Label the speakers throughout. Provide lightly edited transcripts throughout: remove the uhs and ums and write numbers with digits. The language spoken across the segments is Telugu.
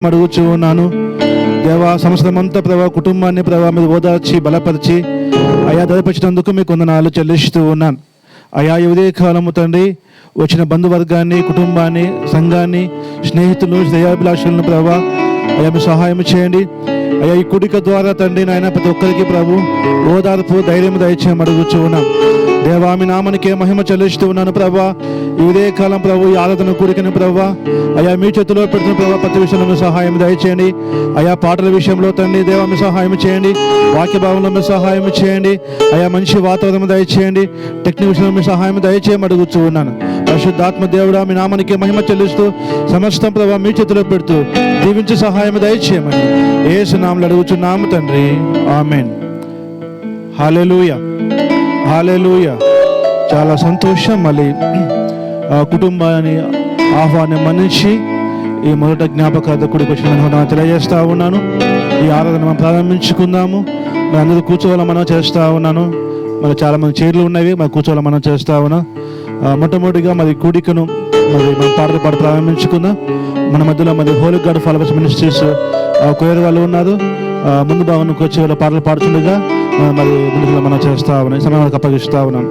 Speaker 1: అడుగుచూ ఉన్నాను. దేవా, సంవత్సరమంతా ప్రభావ కుటుంబాన్ని ప్రభావ మీరు ఓదార్చి బలపరిచి అయా దయపరిచినందుకు మీకు వందనాలు చెల్లిస్తూ ఉన్నాను. అయా ఈ ఉదయ కాలము తండ్రి వచ్చిన బంధువర్గాన్ని, కుటుంబాన్ని, సంఘాన్ని, స్నేహితులు, శ్రేయాభిలాషులను ప్రభావ అయా మీ సహాయం చేయండి. అయ్యా ఈ కుడిక ద్వారా తండ్రి నాయన ప్రతి ఒక్కరికి ప్రభు ఓదార్పు, ధైర్యం దయచేయం అడుగుచూ ఉన్నాం. దేవా, మీ నామానికే మహిమ చెల్లిస్తూ ఉన్నాను ప్రభా. ఈ ఉదయ కాలం ప్రభు ఈ ఆరాధన కూడికను ప్రభా అయా మీ చేతిలో పెడుతున్న ప్రభావ ప్రతి విషయంలో మీ సహాయం దయచేయండి. అయా పాటల విషయంలో తండ్రి దేవా మీ సహాయం చేయండి. వాక్య భావంలో మీ సహాయం చేయండి. అయా మంచి వాతావరణం దయచేయండి. టెక్నిక్ విషయంలో మీ సహాయం దయచేయమని అడుగుతూ ఉన్నాను. పరిశుద్ధాత్మ దేవుడా, మీ నామానికి మహిమ చెల్లిస్తూ సమస్తం ప్రభావ మీ చేతిలో పెడుతూ దీవించి సహాయం దయచేయమని యేసు నామములో అడుగుచున్నాము తండ్రి, ఆమేన్. హల్లెలూయా, హల్లెలూయా. చాలా సంతోషం. మళ్ళీ కుటుంబాన్ని ఆహ్వానం మన్నించి ఈ మొదట జ్ఞాపకార్థ కూడికి వచ్చిన తెలియజేస్తూ ఉన్నాను. ఈ ఆరాధన మనం ప్రారంభించుకుందాము. మరి అందరూ కూర్చోవాలని మనం చేస్తూ ఉన్నాను. మరి చాలామంది చైర్లు ఉన్నవి, మరి కూర్చోవాలని మనం చేస్తూ ఉన్నాం. మొట్టమొదటిగా మరి కూడికను మరి మనం పాటలు పాట ప్రారంభించుకుందాం. మన మధ్యలో మరి Holi God followers ministries coir వాళ్ళు ఉన్నారు. ముందు భాగంలోకి వచ్చి వాళ్ళ పాటలు పాడుతుండగా మరి ముందుగా మనం చేస్తూ ఉన్నాం, సమయానికి అప్పగిస్తూ ఉన్నాం.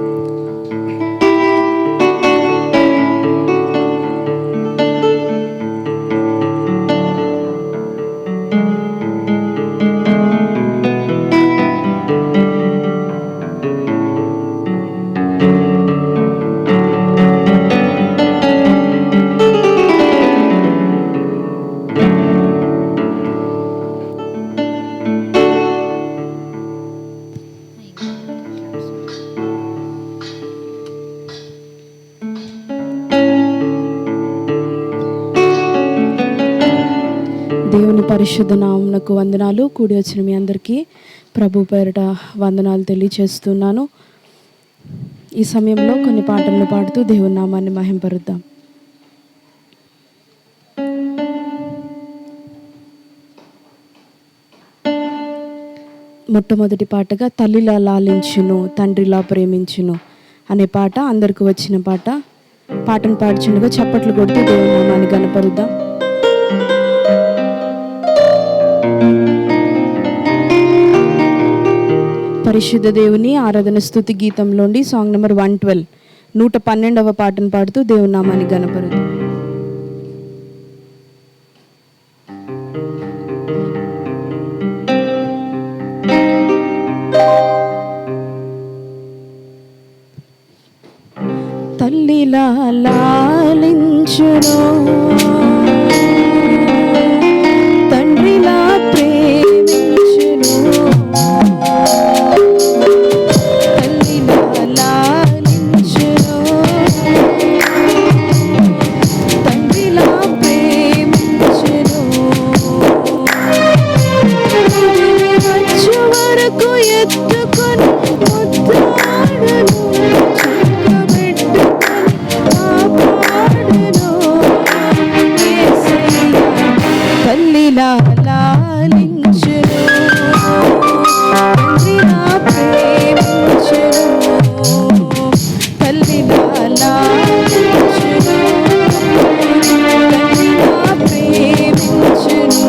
Speaker 2: దేవుని పరిశుద్ధ నామమునకు వందనాలు. కూడి వచ్చిన మీ అందరికీ ప్రభు పేరిట వందనాలు తెలియచేస్తున్నాను. ఈ సమయంలో కొన్ని పాటలను పాడుతూ దేవుని నామాన్ని మహింపరుద్దాం. మొట్టమొదటి పాటగా తల్లిలా లాలించును, తండ్రిలా ప్రేమించును అనే పాట అందరికి వచ్చిన పాట. పాటను పాడుచుండగా చప్పట్లు కొడుతూ దేవుని నామాన్ని గణపరుద్దాం. పరిశుద్ధ దేవుని ఆరాధన స్తుతి గీతంలోండి సాంగ్ నెంబర్ 112 112వ పాటను పాడుతూ దేవుని నామాన్ని గణపరుద్దాం. తల్లిలా లాలించును, తండ్రిలా ప్రేమించును, తల్లిలా లాలించును, తండ్రిలా ప్రేమించును, వచ్చే వరకు ఎత్తుకొని ముద్దాడును, తల్లిలా లాలించును, తండ్రిలా ప్రేమించును, తల్లిలా లాలించును, తండ్రిలా ప్రేమించును.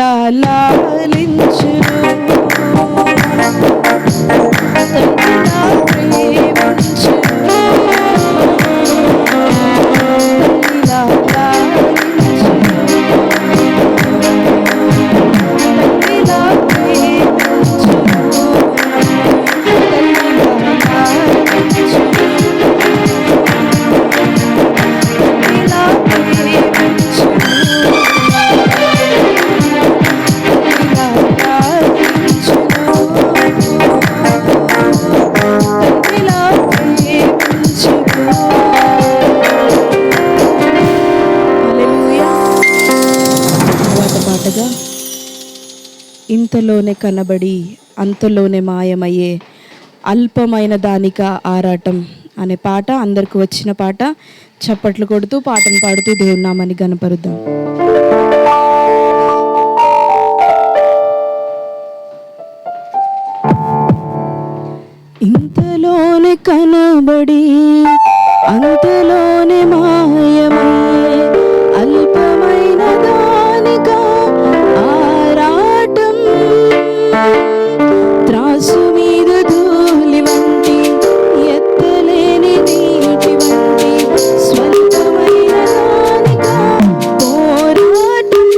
Speaker 2: తండ్రిలా లాలించును, తండ్రిలా ప్రేమించును, తండ్రిలా లాలించును, తండ్రిలా ప్రేమించును, తండ్రిలా లాలించును, తండ్రిలా ప్రేమించును. పాటగా ఇంతలోనే కనబడి అంతలోనే మాయమయ్యే అల్పమైన దానిక ఆరాటం అనే పాట అందరికి వచ్చిన పాట. చప్పట్లు కొడుతూ పాటను పాడుతూ దేవుని నామాన్ని గణపరుద్దాం. ఇంతలోనే కనబడి అంతలోనే మాయమయ్యే అల్పమైన దానిగా ఆరాటం, త్రాసు మీద ధూళి వంటి ఎత్తలేని నీటి వంటి స్వల్పమైన దానిగా పోరాటం.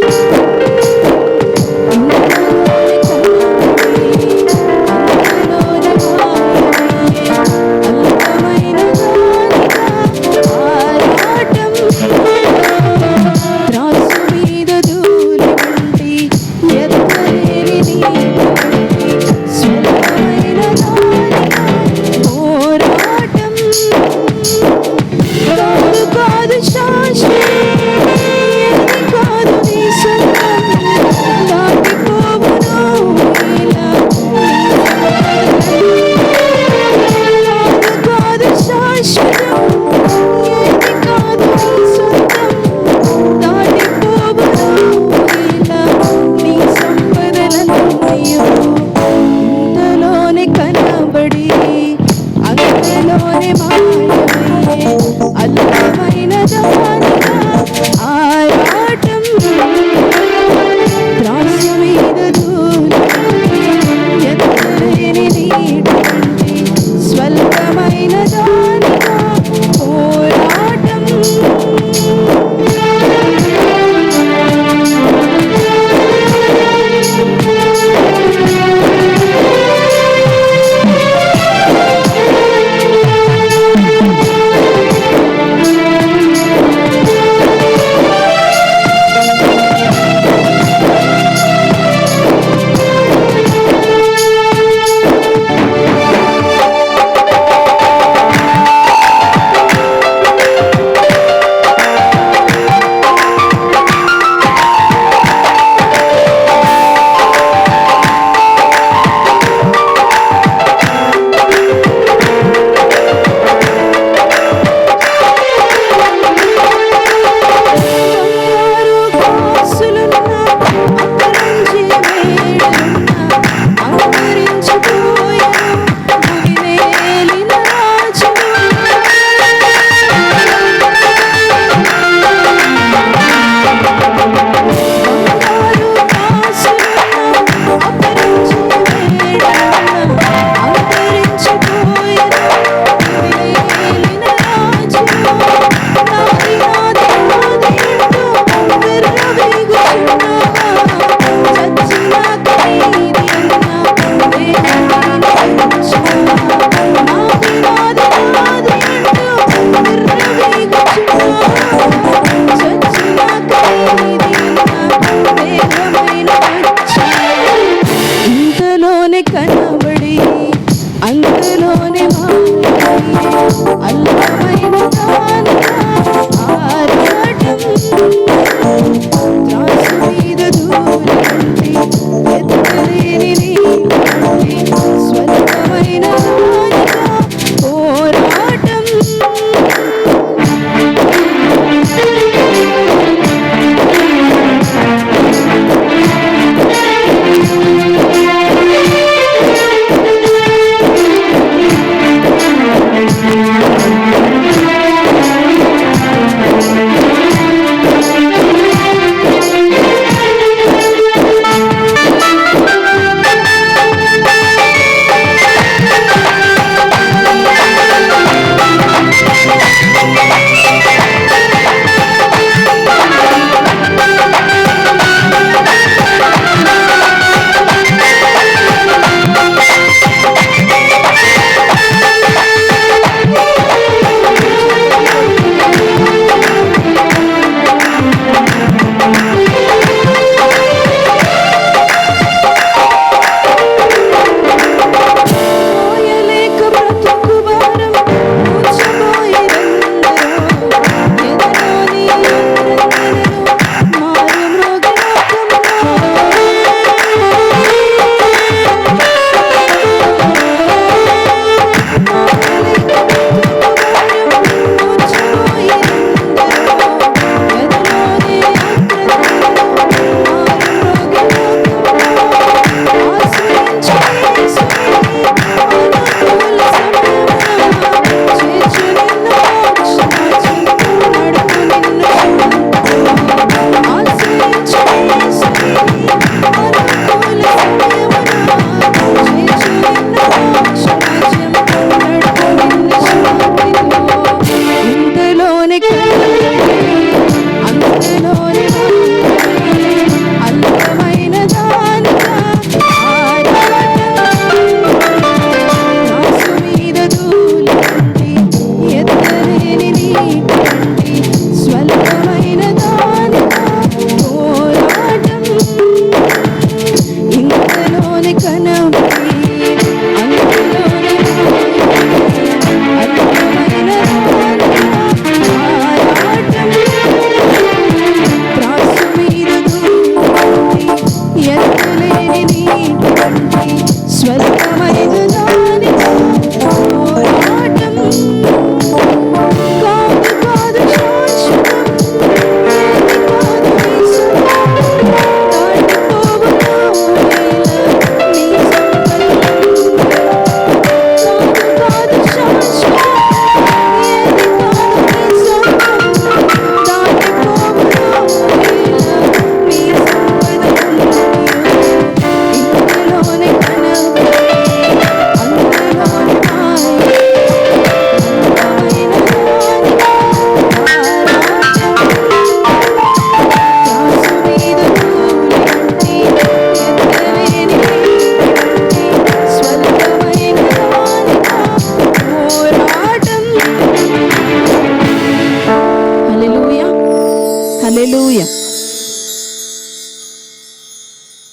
Speaker 2: హల్లెలూయా.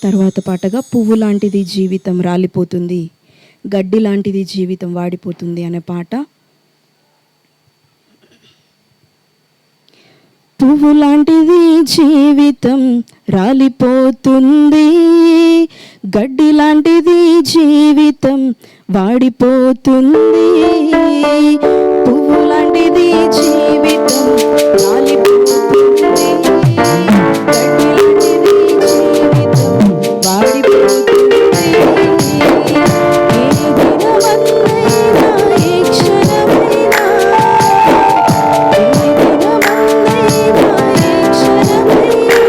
Speaker 2: తర్వాత పాటగా పువ్వు లాంటిది జీవితం రాలిపోతుంది, గడ్డి లాంటిది జీవితం వాడిపోతుంది అనే పాట. పువ్వు లాంటిది జీవితం రాలిపోతుంది, గడ్డి లాంటిది జీవితం వాడిపోతుంది. పువ్వు లాంటిది జీవితం రాలిపోతుంది, గడ్డి లాంటిది జీవితం వాడిపోతుంది. ఏ దినమన్నైనా ఏ క్షణమైనా, ఏ దినమన్నైనా ఏ క్షణమైనా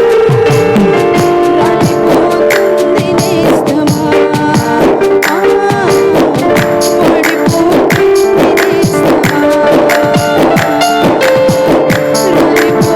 Speaker 2: రాలిపోతుంది నేస్తమా, పడిపోతుంది నేస్తమా, రాలిపోతుంది నేస్తమా, పడిపోతుంది నేస్తమా.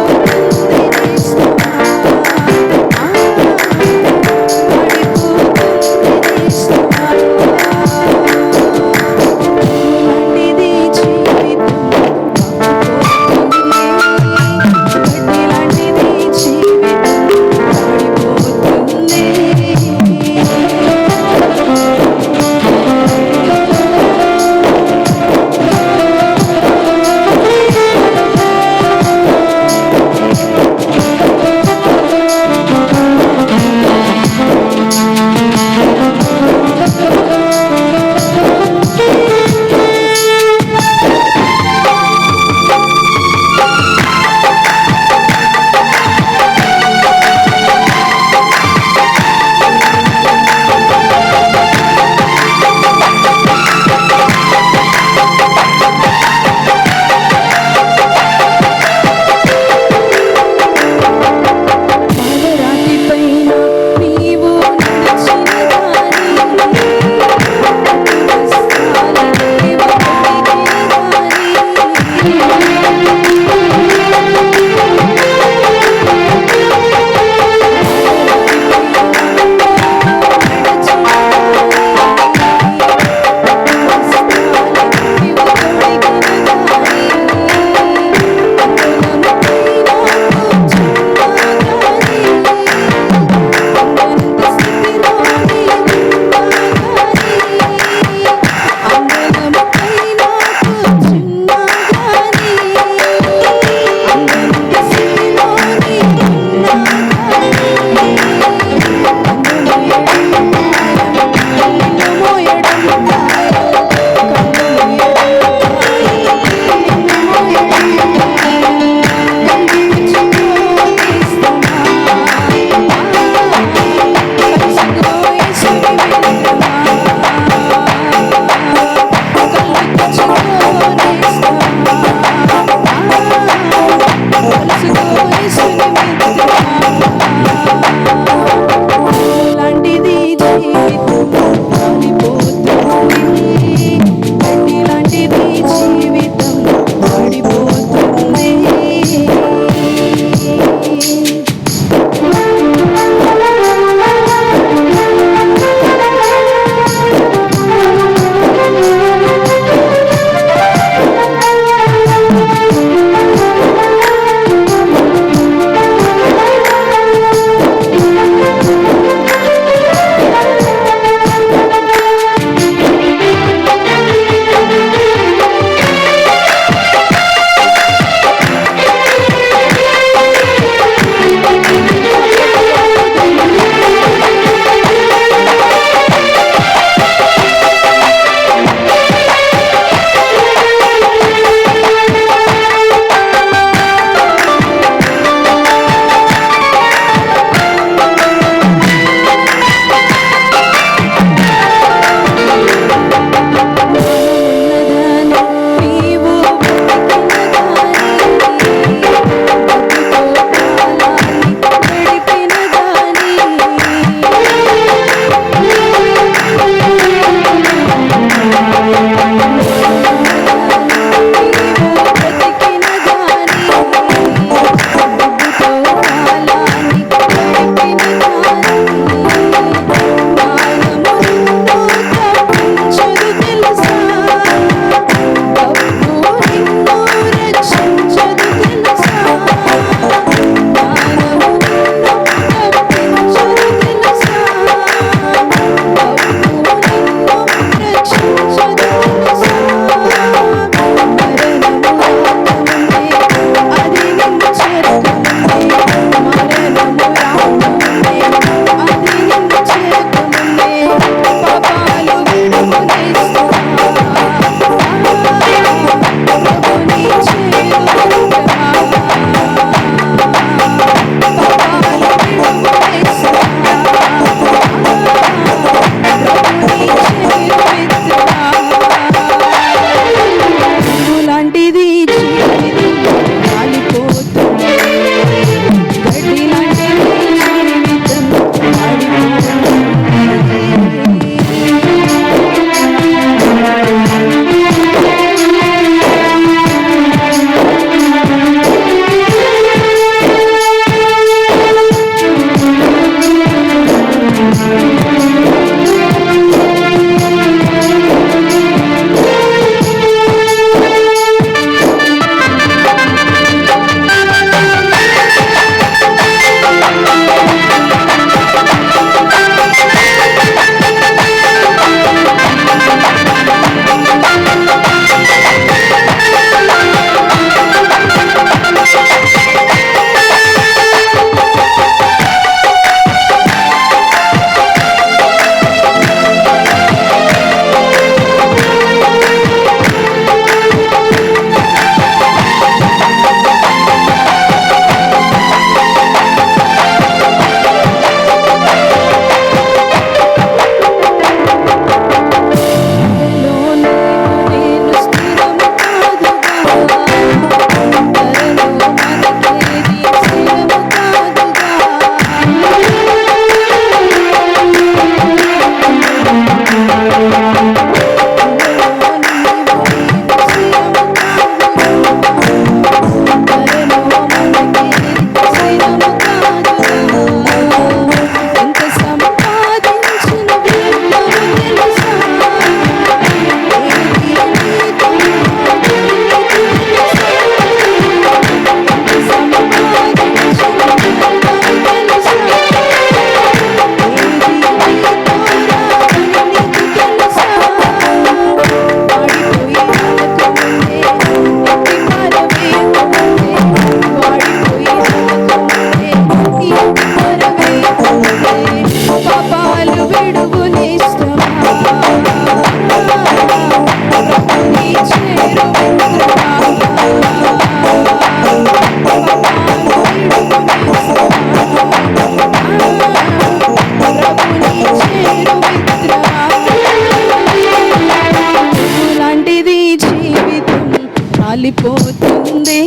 Speaker 2: రాలిపోతుంది,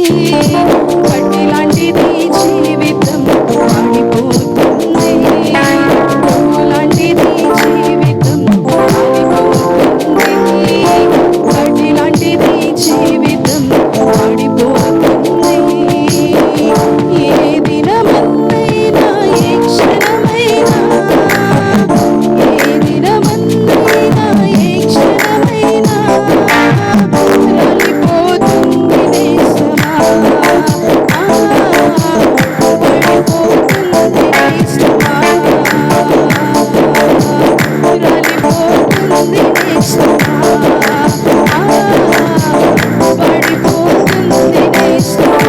Speaker 2: కడ్డి లాంటిది జీవితం రాలిపోతుంది, లాంటిది జీవితం రాలిపోతుంది, కడ్డి లాంటిది జీవితం రాలిపోతుంది. ఏ దినమన్నైనా ఏ క్షణమైనా, ఏ దినమన్నైనా ఏ క్షణమైనా రాలిపోతుంది నేస్తమా, పడిపోతుంది నేస్తమా, రాలిపోతుంది నేస్తమా, పడిపోతుంది నేస్తమా,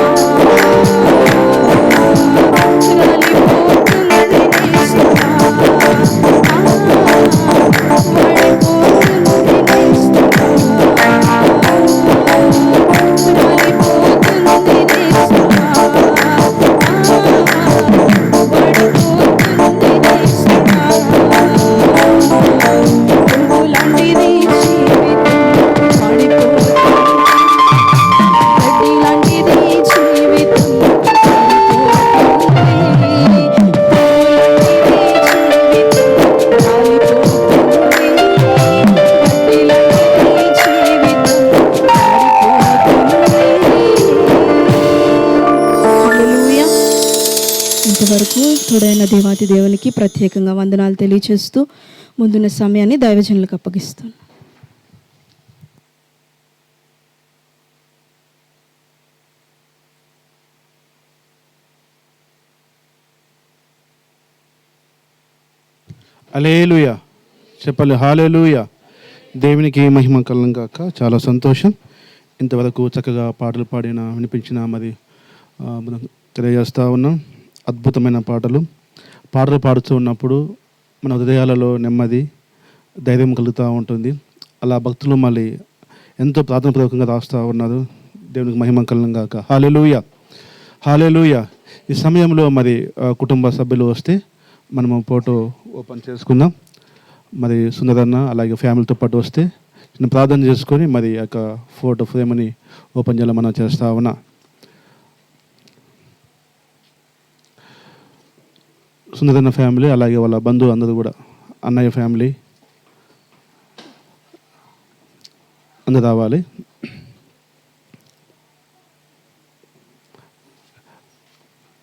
Speaker 2: ఇంతవరకు తోడైన దేవాతి దేవునికి ప్రత్యేకంగా వందనాలు తెలియచేస్తూ ముందున్న సమయాన్ని దైవజనులకు అప్పగిస్తాను.
Speaker 1: హల్లెలూయా చెప్పాలి. హల్లెలూయా. దేవునికి మహిమ కలుగును గాక. చాలా సంతోషం. ఇంతవరకు చక్కగా పాటలు పాడిన వినిపించిన మరి తెలియజేస్తూ ఉన్నాం. అద్భుతమైన పాటలు పాడుతూ ఉన్నప్పుడు మన హృదయాలలో నెమ్మది, ధైర్యం కలుగుతూ ఉంటుంది. అలా భక్తులు మళ్ళీ ఎంతో ప్రార్థనాపూర్వకంగా రాస్తూ ఉన్నారు. దేవునికి మహిమ కలుగును గాక. హల్లెలూయా. హల్లెలూయా. ఈ సమయంలో మరి కుటుంబ సభ్యులు వస్తే మనము ఫోటో ఓపెన్ చేసుకుందాం. మరి సుందరన్న అలాగే ఫ్యామిలీతో పాటు వస్తే చిన్న ప్రార్థన చేసుకొని మరి ఆ ఫోటో ఫ్రేమ్ని ఓపెన్ చేయాలి మనం చేస్తా ఉన్నా. సుందరన్న ఫ్యామిలీ అలాగే వాళ్ళ బంధువు అందరూ కూడా, అన్నయ్య ఫ్యామిలీ అందరు రావాలి.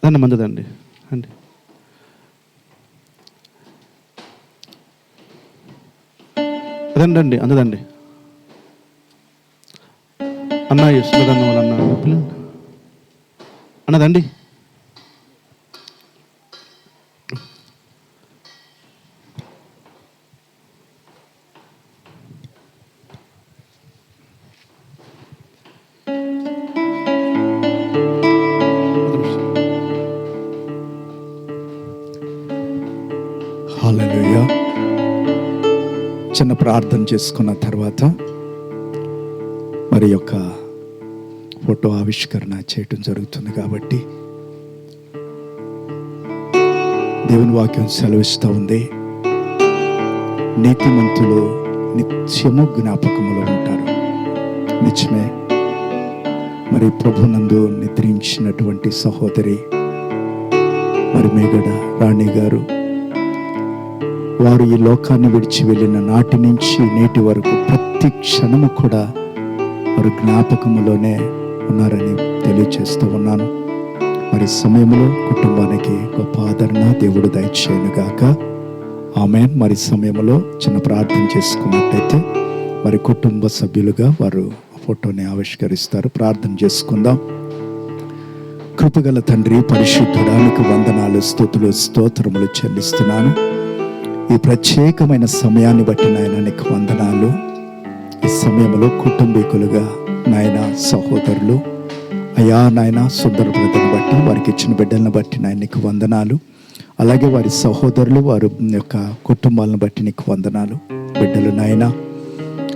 Speaker 1: దాన్ని మందదండి అండి. రండి అందదండి. అన్నయ్య సుందరన్న వాళ్ళ అన్న అన్నదండి.
Speaker 3: హల్లెలూయా. చిన్న ప్రార్థన చేసుకున్న తర్వాత మరి యొక్క ఫోటో ఆవిష్కరణ చేయటం జరుగుతుంది. కాబట్టి దేవుని వాక్యం సెలవిస్తూ ఉంది, నీతిమంతులు నిత్యము జ్ఞాపకములో ఉంటారు. నిజమే. మరి ప్రభునందు నిద్రించినటువంటి సహోదరి మరి మేగడ రాణి గారు, వారు ఈ లోకాన్ని విడిచి వెళ్ళిన నాటి నుంచి నేటి వరకు ప్రతి క్షణము కూడా వారు జ్ఞాపకములోనే ఉన్నారని తెలియచేస్తూ ఉన్నాను. మరి సమయంలో కుటుంబానికి గొప్ప ఆదరణ దేవుడు దయచేయనుగాక. ఆమేన్. మరి సమయంలో చిన్న ప్రార్థన చేసుకున్నట్టయితే మరి కుటుంబ సభ్యులుగా వారు ఫోటోని ఆవిష్కరిస్తారు. ప్రార్థన చేసుకుందాం. కృపగల తండ్రి, పరిశుద్ధుడానికి వందనాలు, స్తుతులు, స్తోత్రములు చెల్లిస్తున్నాను. ఈ ప్రత్యేకమైన సమయాన్ని బట్టి నాయన నీకు వందనాలు. ఈ సమయంలో కుటుంబీకులుగా నాయన సహోదరులు అయా నాయన సుందర బ్రదర్ని బట్టి, వారికి ఇచ్చిన బిడ్డలను బట్టి నాయన నీకు వందనాలు. అలాగే వారి సహోదరులు వారి యొక్క కుటుంబాలను బట్టి నీకు వందనాలు. బిడ్డలు నాయన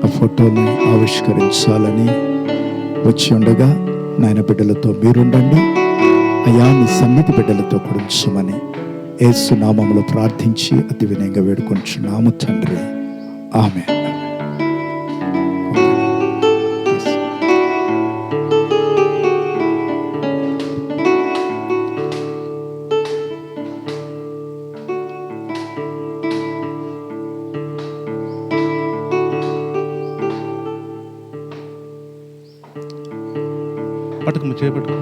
Speaker 3: ఆ ఫోటోని ఆవిష్కరించాలని వచ్చి ఉండగా నాయన బిడ్డలతో మీరుండండి అయా, నీ సన్నిధి బిడ్డలతో కూర్చోమని యేసు నామములో ప్రార్థించి అతి వినయంగా వేడుకొంచున్నాము తండ్రి. ఆమేన్.
Speaker 1: పట్టుకు చేపట్టుకో.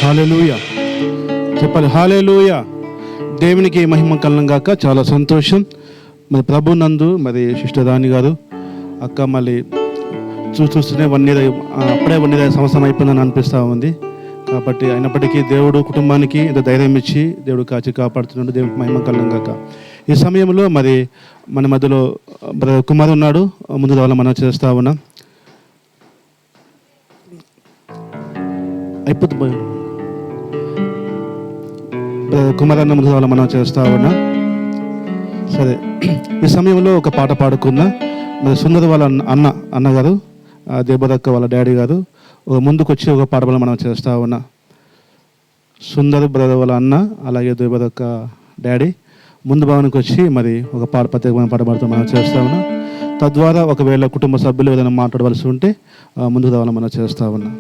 Speaker 1: హల్లెలూయా చెప్పాలి. హల్లెలూయా. దేవునికి మహిమ కలగం గాక. చాలా సంతోషం. మరి ప్రభు నందు మరి సిస్టర్ రాణి గారు అక్క మళ్ళీ చూస్తూనే 1 year అప్పుడే 1 year సంవత్సరం అయిపోయిందని అనిపిస్తూ ఉంది. కాబట్టి అయినప్పటికీ దేవుడు కుటుంబానికి ఇంత ధైర్యం ఇచ్చి దేవుడు కాచి కాపాడుతున్నాడు. దేవునికి మహిమ కలగం గాక. ఈ సమయంలో మరి మన మధ్యలో బ్రదర్ కుమార్ ఉన్నాడు. ముందు రావాలని మనం చేస్తూ ఉన్నాం. అయిపోతుంది కుమార్ అన్న ముందు రావాలని మనం చేస్తూ ఉన్నాం. సరే, ఈ సమయంలో ఒక పాట పాడుకున్నా. మరి సుందర్ వాళ్ళ అన్నగారు దేవదక్క వాళ్ళ డాడీ గారు ముందుకు వచ్చి ఒక పాట మనం చేస్తూ ఉన్నా. సుందర్ బ్రదర్ వాళ్ళ అన్న అలాగే దేవదక్క డాడీ ముందు భావనకు వచ్చి మరి ఒక ప్రత్యేకమైన పాట పాడుతూ మనం చేస్తూ ఉన్నాం. తద్వారా ఒకవేళ కుటుంబ సభ్యులు ఏదైనా మాట్లాడవలసి ఉంటే ముందుకు రావాలని మనం చేస్తూ ఉన్నాం.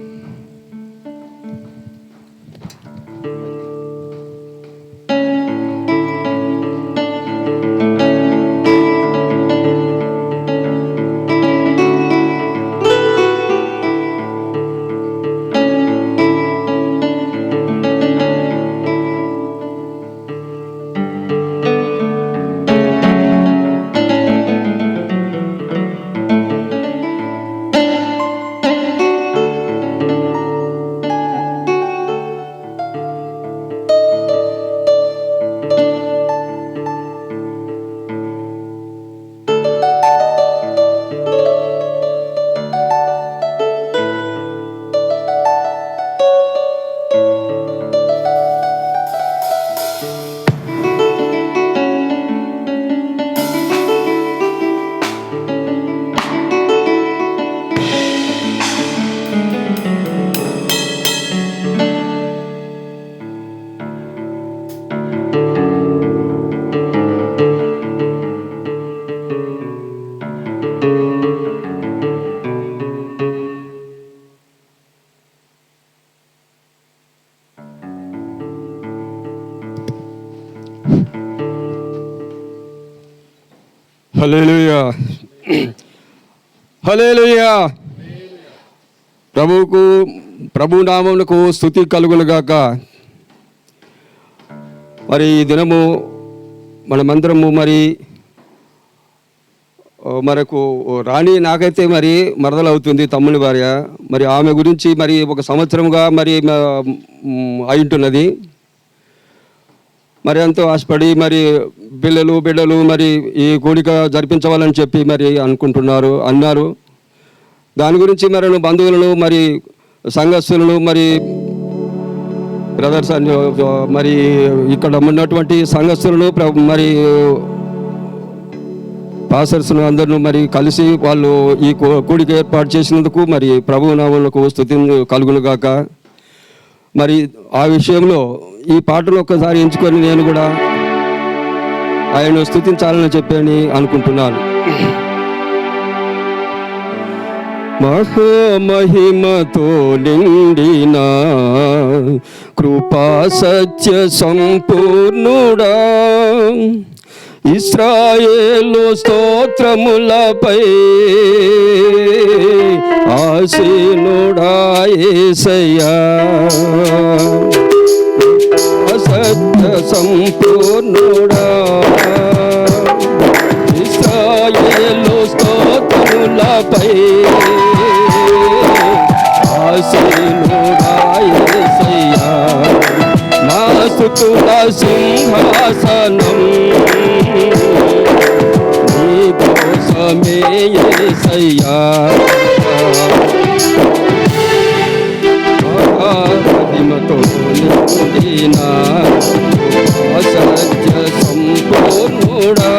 Speaker 4: హల్లెలూయా హల్లెలూయా. ప్రభు నామమునకు స్తుతి కలుగునుగాక. మరి ఈ దినము మనమందరము మనకు రాణి నాకైతే మరదలవుతుంది, తమ్ముని భార్య. మరి ఆమె గురించి ఒక సంవత్సరంగా అయింటున్నది. ఎంతో ఆశపడి బిడ్డలు ఈ కోడిక జరిపించవాలని చెప్పి అన్నారు. దాని గురించి బంధువులను సంఘస్థులను బ్రదర్స్ అని ఇక్కడ ఉన్నటువంటి సంఘస్థులను పాస్టర్స్ను అందరిను కలిసి వాళ్ళు ఈ కూడిక ఏర్పాటు చేసినందుకు ప్రభు నామమునకు స్తుతి కలుగునుగాక. ఆ విషయంలో ఈ పాటను ఒక్కసారి ఎంచుకొని నేను కూడా ఆయనను స్తుతించాలని చెప్పని అనుకుంటున్నాను. మహామహిమతో నిండిన కృపా సత్య సంపూర్ణుడా, ఇశ్రాయేలు స్తోత్రములపై ఆసీనుడా యేసయ్యా, సత్య సంపూర్ణుడా, ఇశ్రాయేలు స్తోత్రములపై ఆసీనుడా యేసయ్యా, నా స్తుతుల సింహాసనం నీ కోసమే యేసయ్యా, మహిమతో నిండిన సత్య సంపూర్ణుడా,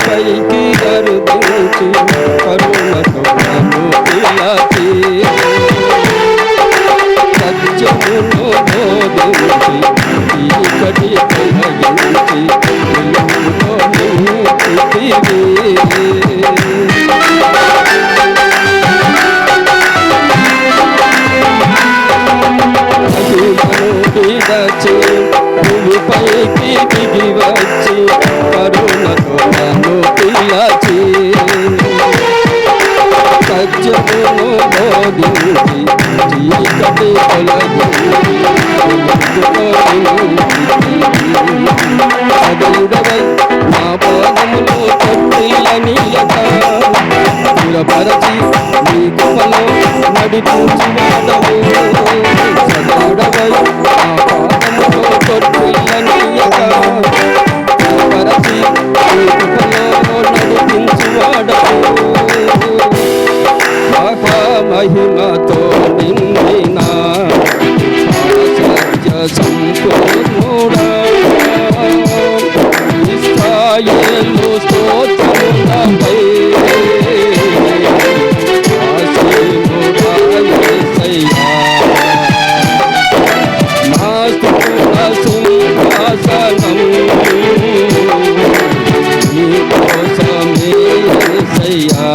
Speaker 4: పైకి అరుదించి కరుణతో నన్ను పిలచి, సత్యమును బోధించి చీకటి తొలగించి వెలుగులో నింపితివి. విడచి భూమిపైకి దిగి వచ్చి కరుణతో నన్ను పిలచి, సత్యమును బోధించి చీకటి తొలగించి సదయుడవై నా పాదములు తొట్టిల్లనియక స్థిరపరచి నీ కృపలో నడిపించి వాడవు. సదయుడవై నా పాదములు తొట్టిల్లనియక స్థిరపరచి నీ కృపలో నడిపించి వాడవు. మహిమతో నిండిన సత్య సంపూర్ణుడా, ఇశ్రాయేలు స్తోత్రములపై ఆసీనుడా యేసయ్యా, నా స్తుతుల సింహాసనం నీ కోసమే యేసయ్యా.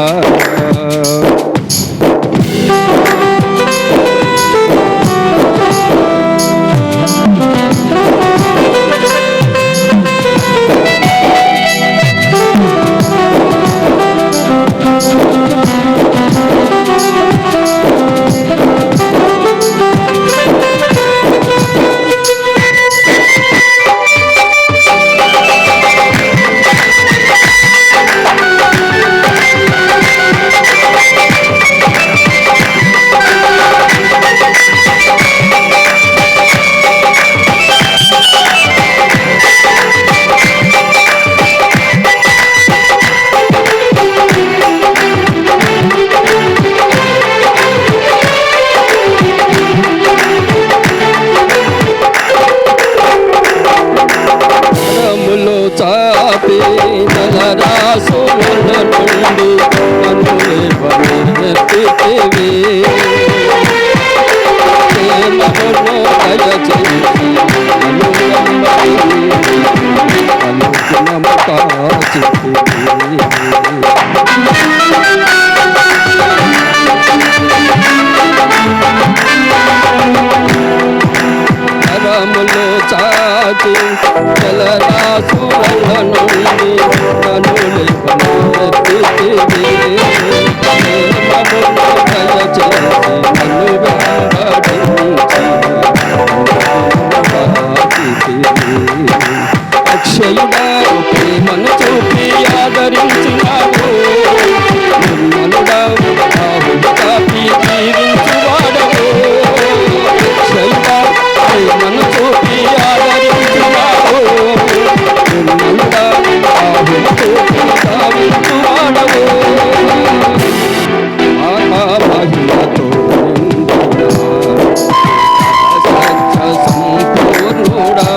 Speaker 4: అక్షయుడా ప్రేమను చూపి ఆదరించినావు నిర్మలుడా కాపి జీవించువాడవు అక్షయుడా ప్రేమను చూపి ఆదరించినావు నిర్మలుడా చూపి జీవించువాడవు మహిమతో సంపూర్ణుడా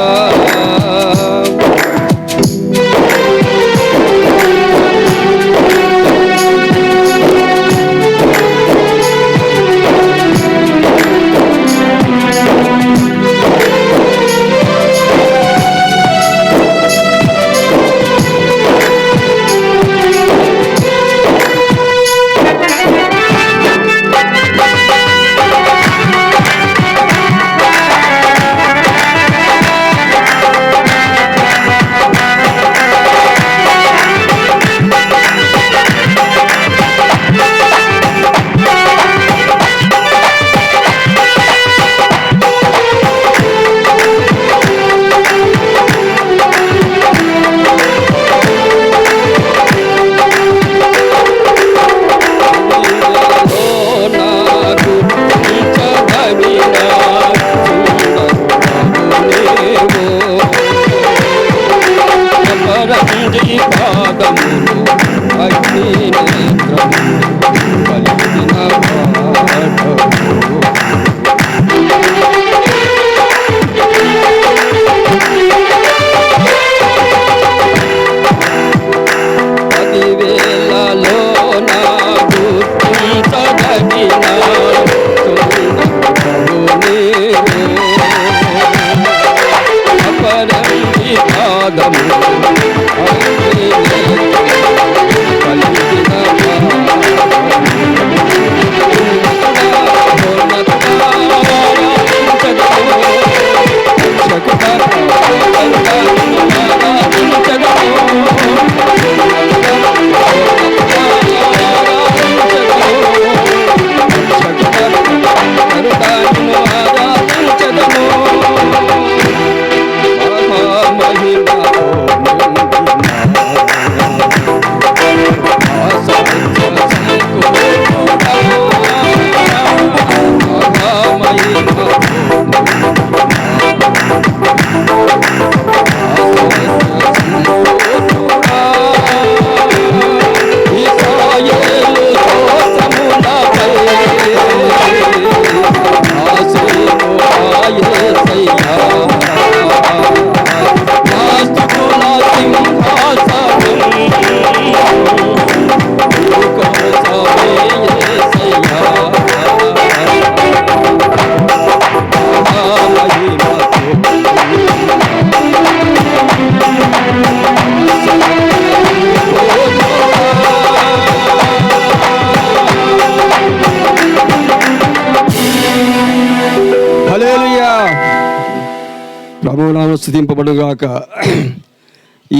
Speaker 4: ప్రభునామ స్తుతింపబడుగాక.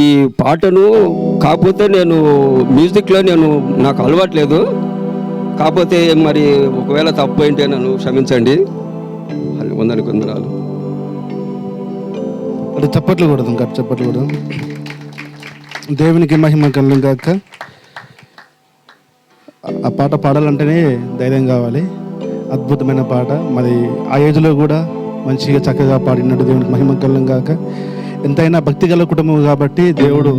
Speaker 4: ఈ పాటను కాకపోతే నేను మ్యూజిక్లో నాకు అలవాట్లేదు, కాకపోతే మరి ఒకవేళ తప్పు ఏంటో నన్ను క్షమించండి. వందనాలు.
Speaker 1: అది చప్పట్లు కూడదు, ఇంకా చప్పట్లు కూడదు. దేవునికి మహిమ కలుగును గాక. ఆ పాట పాడాలంటేనే ధైర్యం కావాలి. అద్భుతమైన పాట. మరి ఆ ఏజ్లో కూడా మంచిగా చక్కగా పాడినట్టు దేవునికి మహిమ కలుగును గాక. ఎంతైనా భక్తి గల కుటుంబం కాబట్టి దేవుడు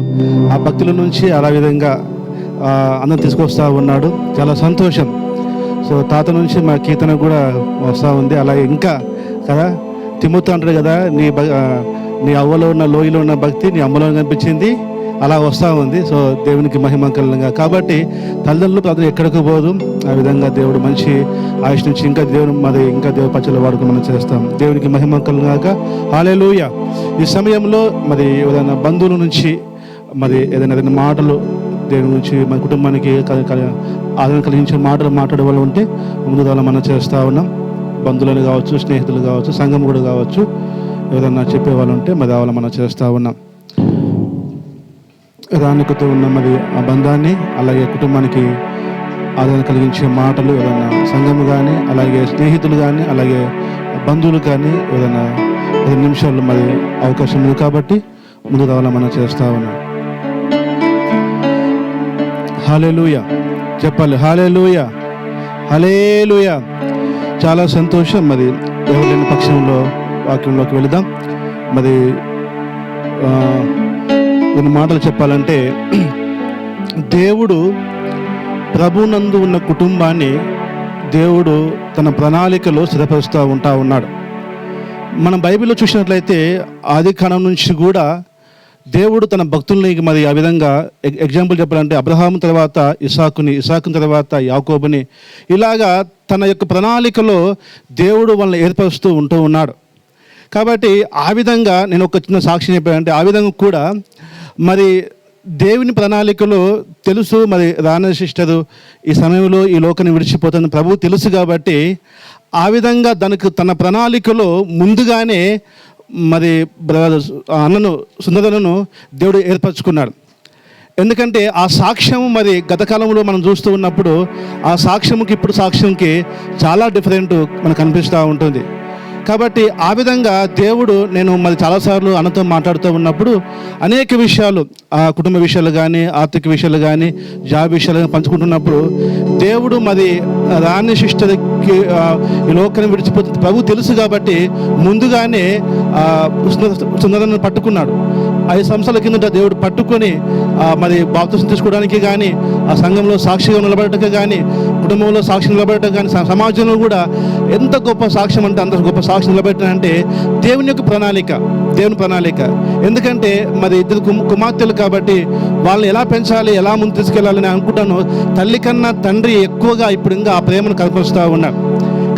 Speaker 1: ఆ భక్తుల నుంచి అలా విధంగా అందరం తీసుకొస్తా ఉన్నాడు. చాలా సంతోషం. సో తాత నుంచి మా కీర్తన కూడా వస్తూ ఉంది. అలా ఇంకా కదా తిమ్మతో అంటాడు కదా, నీ అవ్వలో ఉన్న లోయలో ఉన్న భక్తి నీ అమ్మలో కనిపించింది, అలా వస్తూ ఉంది. సో దేవునికి మహిమ కలుగునుగా. కాబట్టి తల్లిదండ్రులు ప్రార్థన ఎక్కడికి పోదు. ఆ విధంగా దేవుడు మంచి ఆయుష్ నుంచి ఇంకా దేవుడు పచ్చలు వాడుకు మనం చేస్తాం. దేవునికి మహిమ కలుగుగాక. హల్లెలూయా. ఈ సమయంలో మరి ఏదైనా బంధువుల నుంచి మరి ఏదైనా మాటలు దేవుని గురించి మన కుటుంబానికి ఆదరణ కలిగించే మాటలు మాట్లాడే వాళ్ళు ఉంటే ముందుగా మనం చేస్తూ ఉన్నాం. బంధువులు కావచ్చు, స్నేహితులు కావచ్చు, సంఘం కూడా కావచ్చు, ఏదైనా చెప్పేవాళ్ళు ఉంటే మరి అలా మనం చేస్తూ ఉన్నాం. రానికతో ఉన్న మరి ఆ బంధాన్ని, అలాగే కుటుంబానికి ఆదరణ కలిగించే మాటలు ఏదైనా సంఘము కానీ, అలాగే స్నేహితులు కానీ, అలాగే బంధువులు కానీ ఏదైనా 10 నిమిషాలు మరి అవకాశం ఉంది కాబట్టి ముందు రావాలని మనం చేస్తా ఉన్నాం. హల్లెలూయా చెప్పాలి. హల్లెలూయా, హల్లెలూయా. చాలా సంతోషం. మరి ఎవరు లేని పక్షంలో వాక్యంలోకి వెళదాం. మరి కొన్ని మాటలు చెప్పాలంటే, దేవుడు ప్రభునందు ఉన్న కుటుంబాన్ని దేవుడు తన ప్రణాళికలో స్థిరపరుస్తూ ఉన్నాడు. మనం బైబిల్లో చూసినట్లయితే ఆది కాలం నుంచి కూడా దేవుడు తన భక్తుల్ని మరి ఆ విధంగా, ఎగ్జాంపుల్ చెప్పాలంటే అబ్రహాము తర్వాత ఇసాకుని తర్వాత యాకోబుని, ఇలాగా తన యొక్క ప్రణాళికలో దేవుడు వాళ్ళని ఏర్పరుస్తూ ఉన్నాడు. కాబట్టి ఆ విధంగా నేను ఒక చిన్న సాక్షి చెప్పానంటే, ఆ విధంగా కూడా మరి దేవుని ప్రణాళికలో తెలుసు. మరి రానా సిస్టరు ఈ సమయంలో ఈ లోకాన్ని విడిచిపోతుంది ప్రభువు తెలుసు కాబట్టి ఆ విధంగా దానికి తన ప్రణాళికలో ముందుగానే మరి అన్నను సుందరను దేవుడు ఏర్పరచుకున్నాడు. ఎందుకంటే ఆ సాక్ష్యం మరి గత కాలంలో మనం చూస్తూ ఉన్నప్పుడు ఆ సాక్ష్యంకి ఇప్పుడు సాక్ష్యంకి చాలా డిఫరెంట్ మనకు అనిపిస్తూ ఉంటుంది. కాబట్టి ఆ విధంగా దేవుడు, నేను మరి చాలాసార్లు అన్నతో మాట్లాడుతూ ఉన్నప్పుడు అనేక విషయాలు, ఆ కుటుంబ విషయాలు కానీ, ఆర్థిక విషయాలు కానీ, జాబ్ విషయాలు కానీ పంచుకుంటున్నప్పుడు దేవుడు మరి రాణి సిస్టర్కి ఈ లోకాన్ని విడిచిపోతుంది ప్రభు తెలుసు కాబట్టి ముందుగానే సుందరను పట్టుకున్నాడు. 5 సంవత్సరాల కిందట దేవుడు పట్టుకొని మరి బాప్తిసం తీసుకోవడానికి కానీ, ఆ సంఘంలో సాక్షిగా నిలబడటం కానీ, కుటుంబంలో సాక్షి నిలబడటం కానీ, సమాజంలో కూడా ఎంత గొప్ప సాక్ష్యం అంటే అంత గొప్ప సాక్షి నిలబెట్టడంటే దేవుని యొక్క ప్రణాళిక. ఎందుకంటే మరి 2 కుమార్తెలు కాబట్టి వాళ్ళని ఎలా పెంచాలి, ఎలా ముందు తీసుకెళ్ళాలని అనుకుంటాను. తల్లి కన్నా తండ్రి ఎక్కువగా ఇప్పుడు ఇంకా ఆ ప్రేమను కనపరుస్తూ ఉన్నాడు.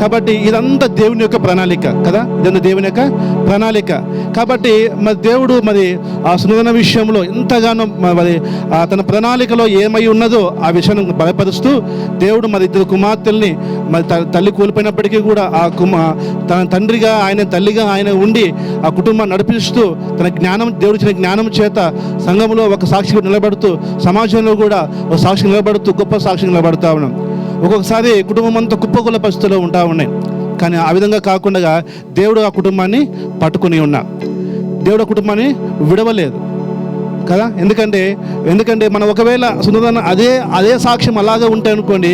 Speaker 1: కాబట్టి ఇదంతా దేవుని యొక్క ప్రణాళిక కదా, ఇదంతా దేవుని యొక్క ప్రణాళిక. కాబట్టి మరి దేవుడు మరి ఆ సునూతన విషయంలో ఎంతగానో మరి తన ప్రణాళికలో ఏమై ఉన్నదో ఆ విషయాన్ని బలపరుస్తూ దేవుడు మరి 2 కుమార్తెల్ని మరి తల్లి కోల్పోయినప్పటికీ కూడా తన తండ్రిగా ఆయన, తల్లిగా ఆయన ఉండి ఆ కుటుంబాన్ని నడిపిస్తూ తన జ్ఞానం, దేవుడు ఇచ్చిన జ్ఞానం చేత సంఘంలో ఒక సాక్షిగా నిలబడుతూ, సమాజంలో కూడా ఒక సాక్షి నిలబడుతూ, గొప్ప సాక్షి నిలబడుతూ ఉన్నాం. ఒక్కొక్కసారి కుటుంబం అంతా కుప్పగొల్ల పరిస్థితుల్లో ఉన్నాయి. కానీ ఆ విధంగా కాకుండా దేవుడు ఆ కుటుంబాన్ని పట్టుకుని దేవుడు ఆ కుటుంబాన్ని విడవలేదు కదా. ఎందుకంటే మనం ఒకవేళ సుందరన అదే సాక్ష్యం అలాగే ఉంటాయి అనుకోండి,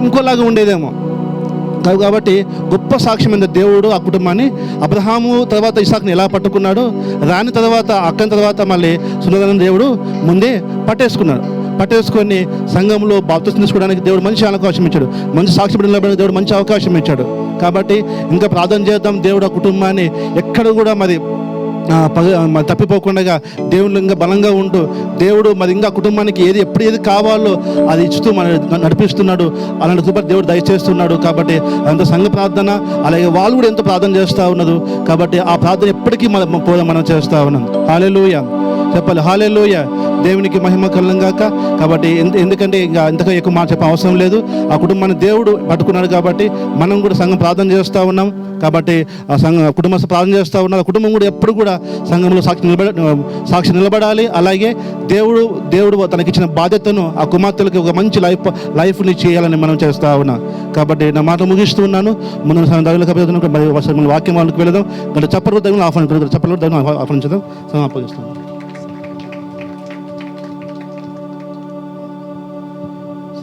Speaker 1: ఇంకోలాగా ఉండేదేమో. కాబట్టి గొప్ప సాక్ష్యం ఏంటంటే దేవుడు ఆ కుటుంబాన్ని, అబ్రహాము తర్వాత ఇసాకుని ఎలా పట్టుకున్నాడు, రాని తర్వాత అక్కని తర్వాత మళ్ళీ సుందరన దేవుడు ముందే పట్టేసుకొని సంఘంలో బాప్తిసం తీసుకోవడానికి దేవుడు మంచి అవకాశం ఇచ్చాడు. మంచి సాక్షి నిలబడిన దేవుడు మంచి అవకాశం ఇచ్చాడు. కాబట్టి ఇంకా ప్రార్థన చేద్దాం. దేవుడు ఆ కుటుంబాన్ని ఎక్కడ కూడా మరి తప్పిపోకుండా దేవుళ్ళు ఇంకా బలంగా ఉంటూ, దేవుడు మరి ఇంకా కుటుంబానికి ఎప్పుడు ఏది కావాలో అది ఇచ్చుతూ నడిపిస్తున్నాడు. అలాంటి కృప దేవుడు దయచేస్తున్నాడు. కాబట్టి అంత సంఘ ప్రార్థన, అలాగే వాళ్ళు కూడా ఎంతో ప్రార్థన చేస్తూ ఉన్నది. కాబట్టి ఆ ప్రార్థన ఎప్పటికీ మనం చేస్తూ ఉన్నాం. హల్లెలూయా చెప్పాలి. హల్లెలూయా, దేవునికి మహిమ కలంగాక. కాబట్టి ఎందుకంటే ఇంకా ఇంతగా ఎక్కువ మాట చెప్పే అవసరం లేదు. ఆ కుటుంబాన్ని దేవుడు పట్టుకున్నాడు కాబట్టి మనం కూడా సంఘం ప్రార్థన చేస్తూ ఉన్నాం. కాబట్టి ఆ కుటుంబ ప్రార్థన చేస్తూ ఉన్నారు. ఆ కుటుంబం కూడా ఎప్పుడు కూడా సంఘంలో సాక్షి నిలబడాలి. అలాగే దేవుడు తనకిచ్చిన బాధ్యతను ఆ కుమార్తెలకి ఒక మంచి లైఫ్ని చేయాలని మనం చేస్తూ ఉన్నాం. కాబట్టి నా మాట ముగిస్తూ ఉన్నాను. ముందు వాక్యం వాళ్ళకి వెళదాం. చప్పలు దగ్గర ఆహ్వానించడం సమాపగిస్తాం.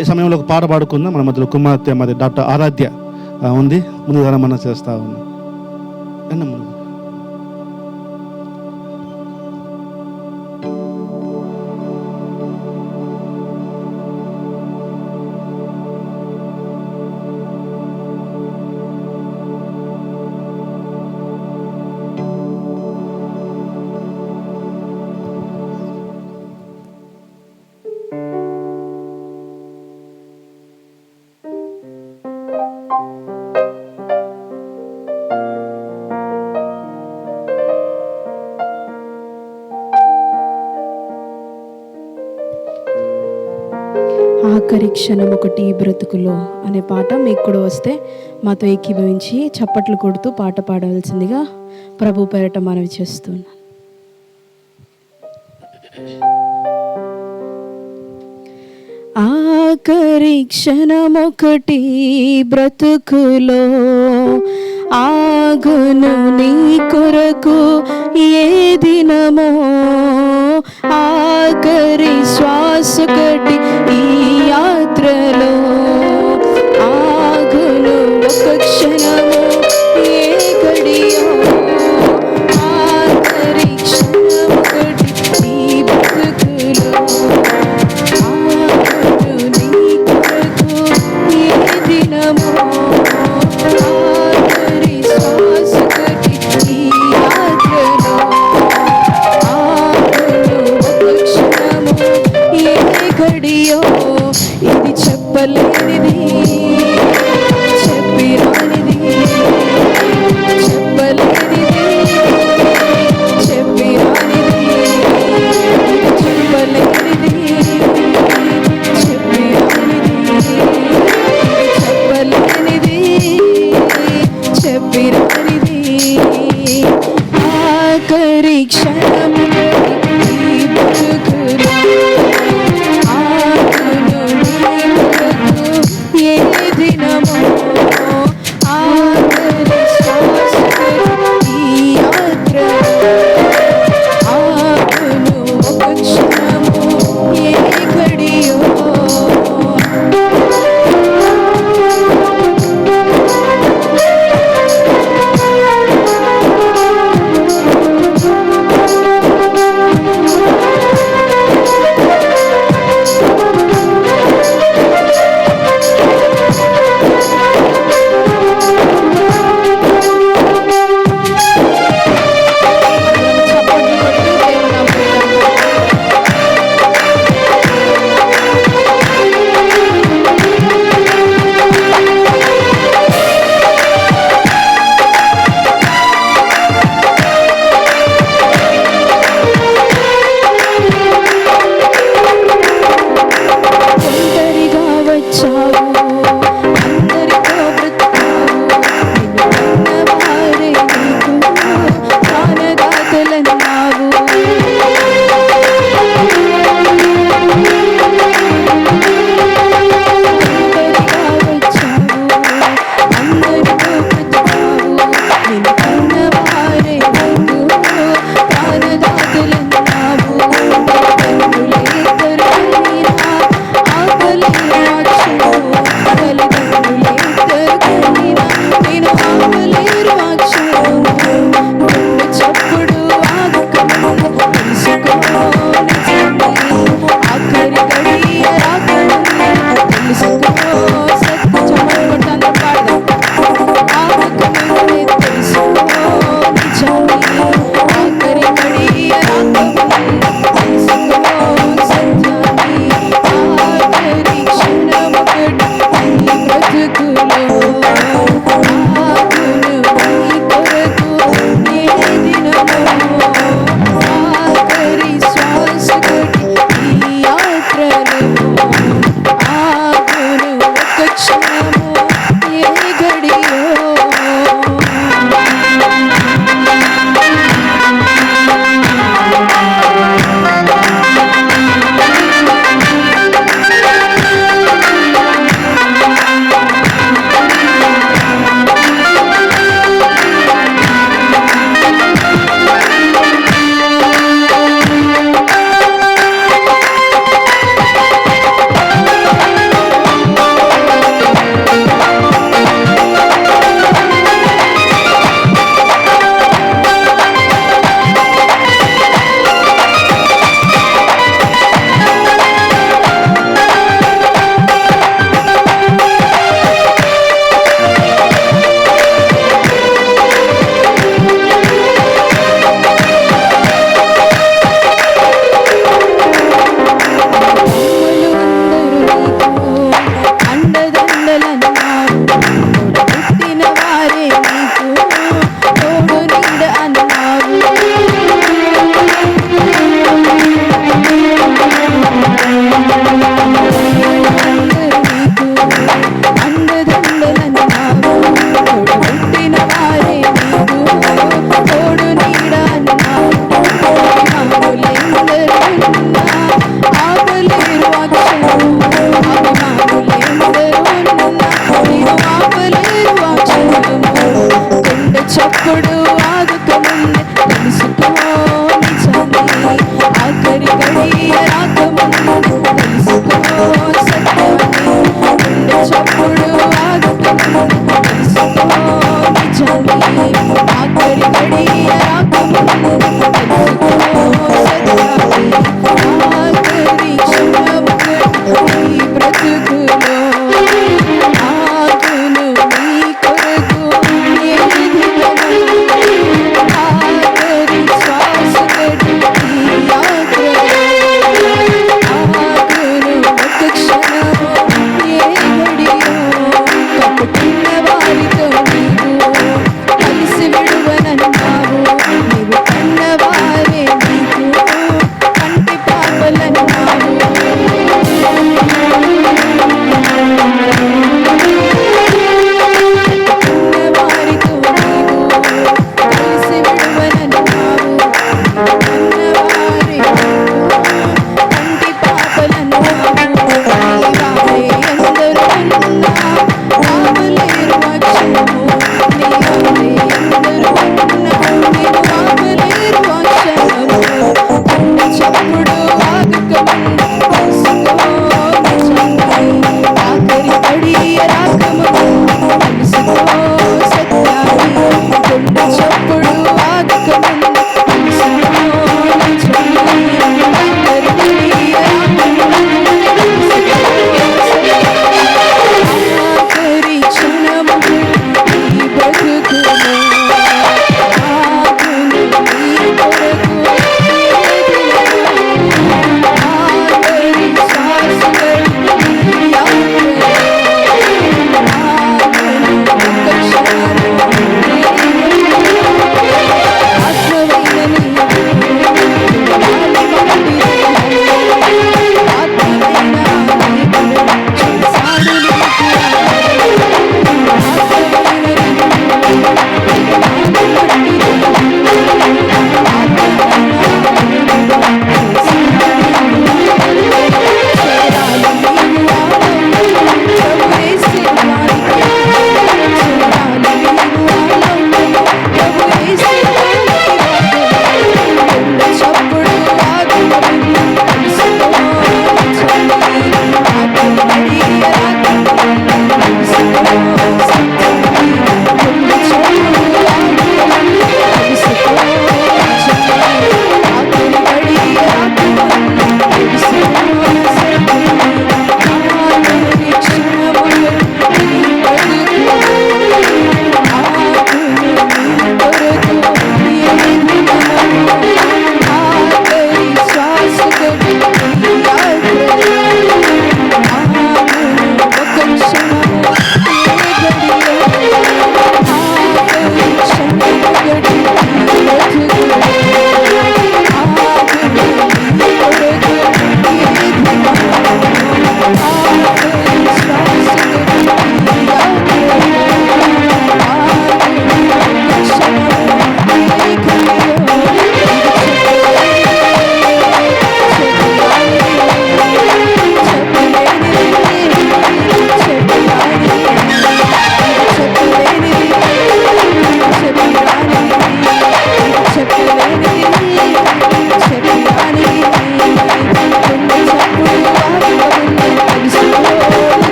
Speaker 1: ఈ సమయంలో ఒక పాట పాడుకుందాం. మన మధ్యలో కుమార్తె మరి డాక్టర్ ఆరాధ్య ఉంది. ముందుగా మనం చేస్తా ఉన్నాం.
Speaker 2: ఆఖరి క్షణం ఒకటి బ్రతుకులో అనే పాట మీకు కూడా వస్తే మాతో ఏకీభవించి చప్పట్లు కొడుతూ పాట పాడవలసిందిగా ప్రభు పేరట మనవి చేస్తున్నాను. ఆఖరి క్షణమొకటి బ్రతుకులో ఆగును నీ కొరకు ఏ దినమో, ఆఖరి శ్వాసొకటి ఈ యాత్రలో ఆగును ఒక క్షణము ఏ గడియో, ఆఖరి క్షణమొకటి ఈ బ్రతుకులో ఆగును నీ కొరకు ఏ దినమో, ఆఖరి శ్వాసొకటి ఈ యాత్రలో ఆగును ఒక క్షణము ఏ గడియో. ఇది చెప్పలేనిది, చెప్పి రానిది, చెప్పలేనిది, చెప్పి రానిది, చెప్పలేనిది, చెప్పి రానిది, చెప్పలేనిది, చెప్పి రానిది. ఆఖరి క్షణము ఈ బ్రతుకులో ఆగును నీ కొరకు ఏ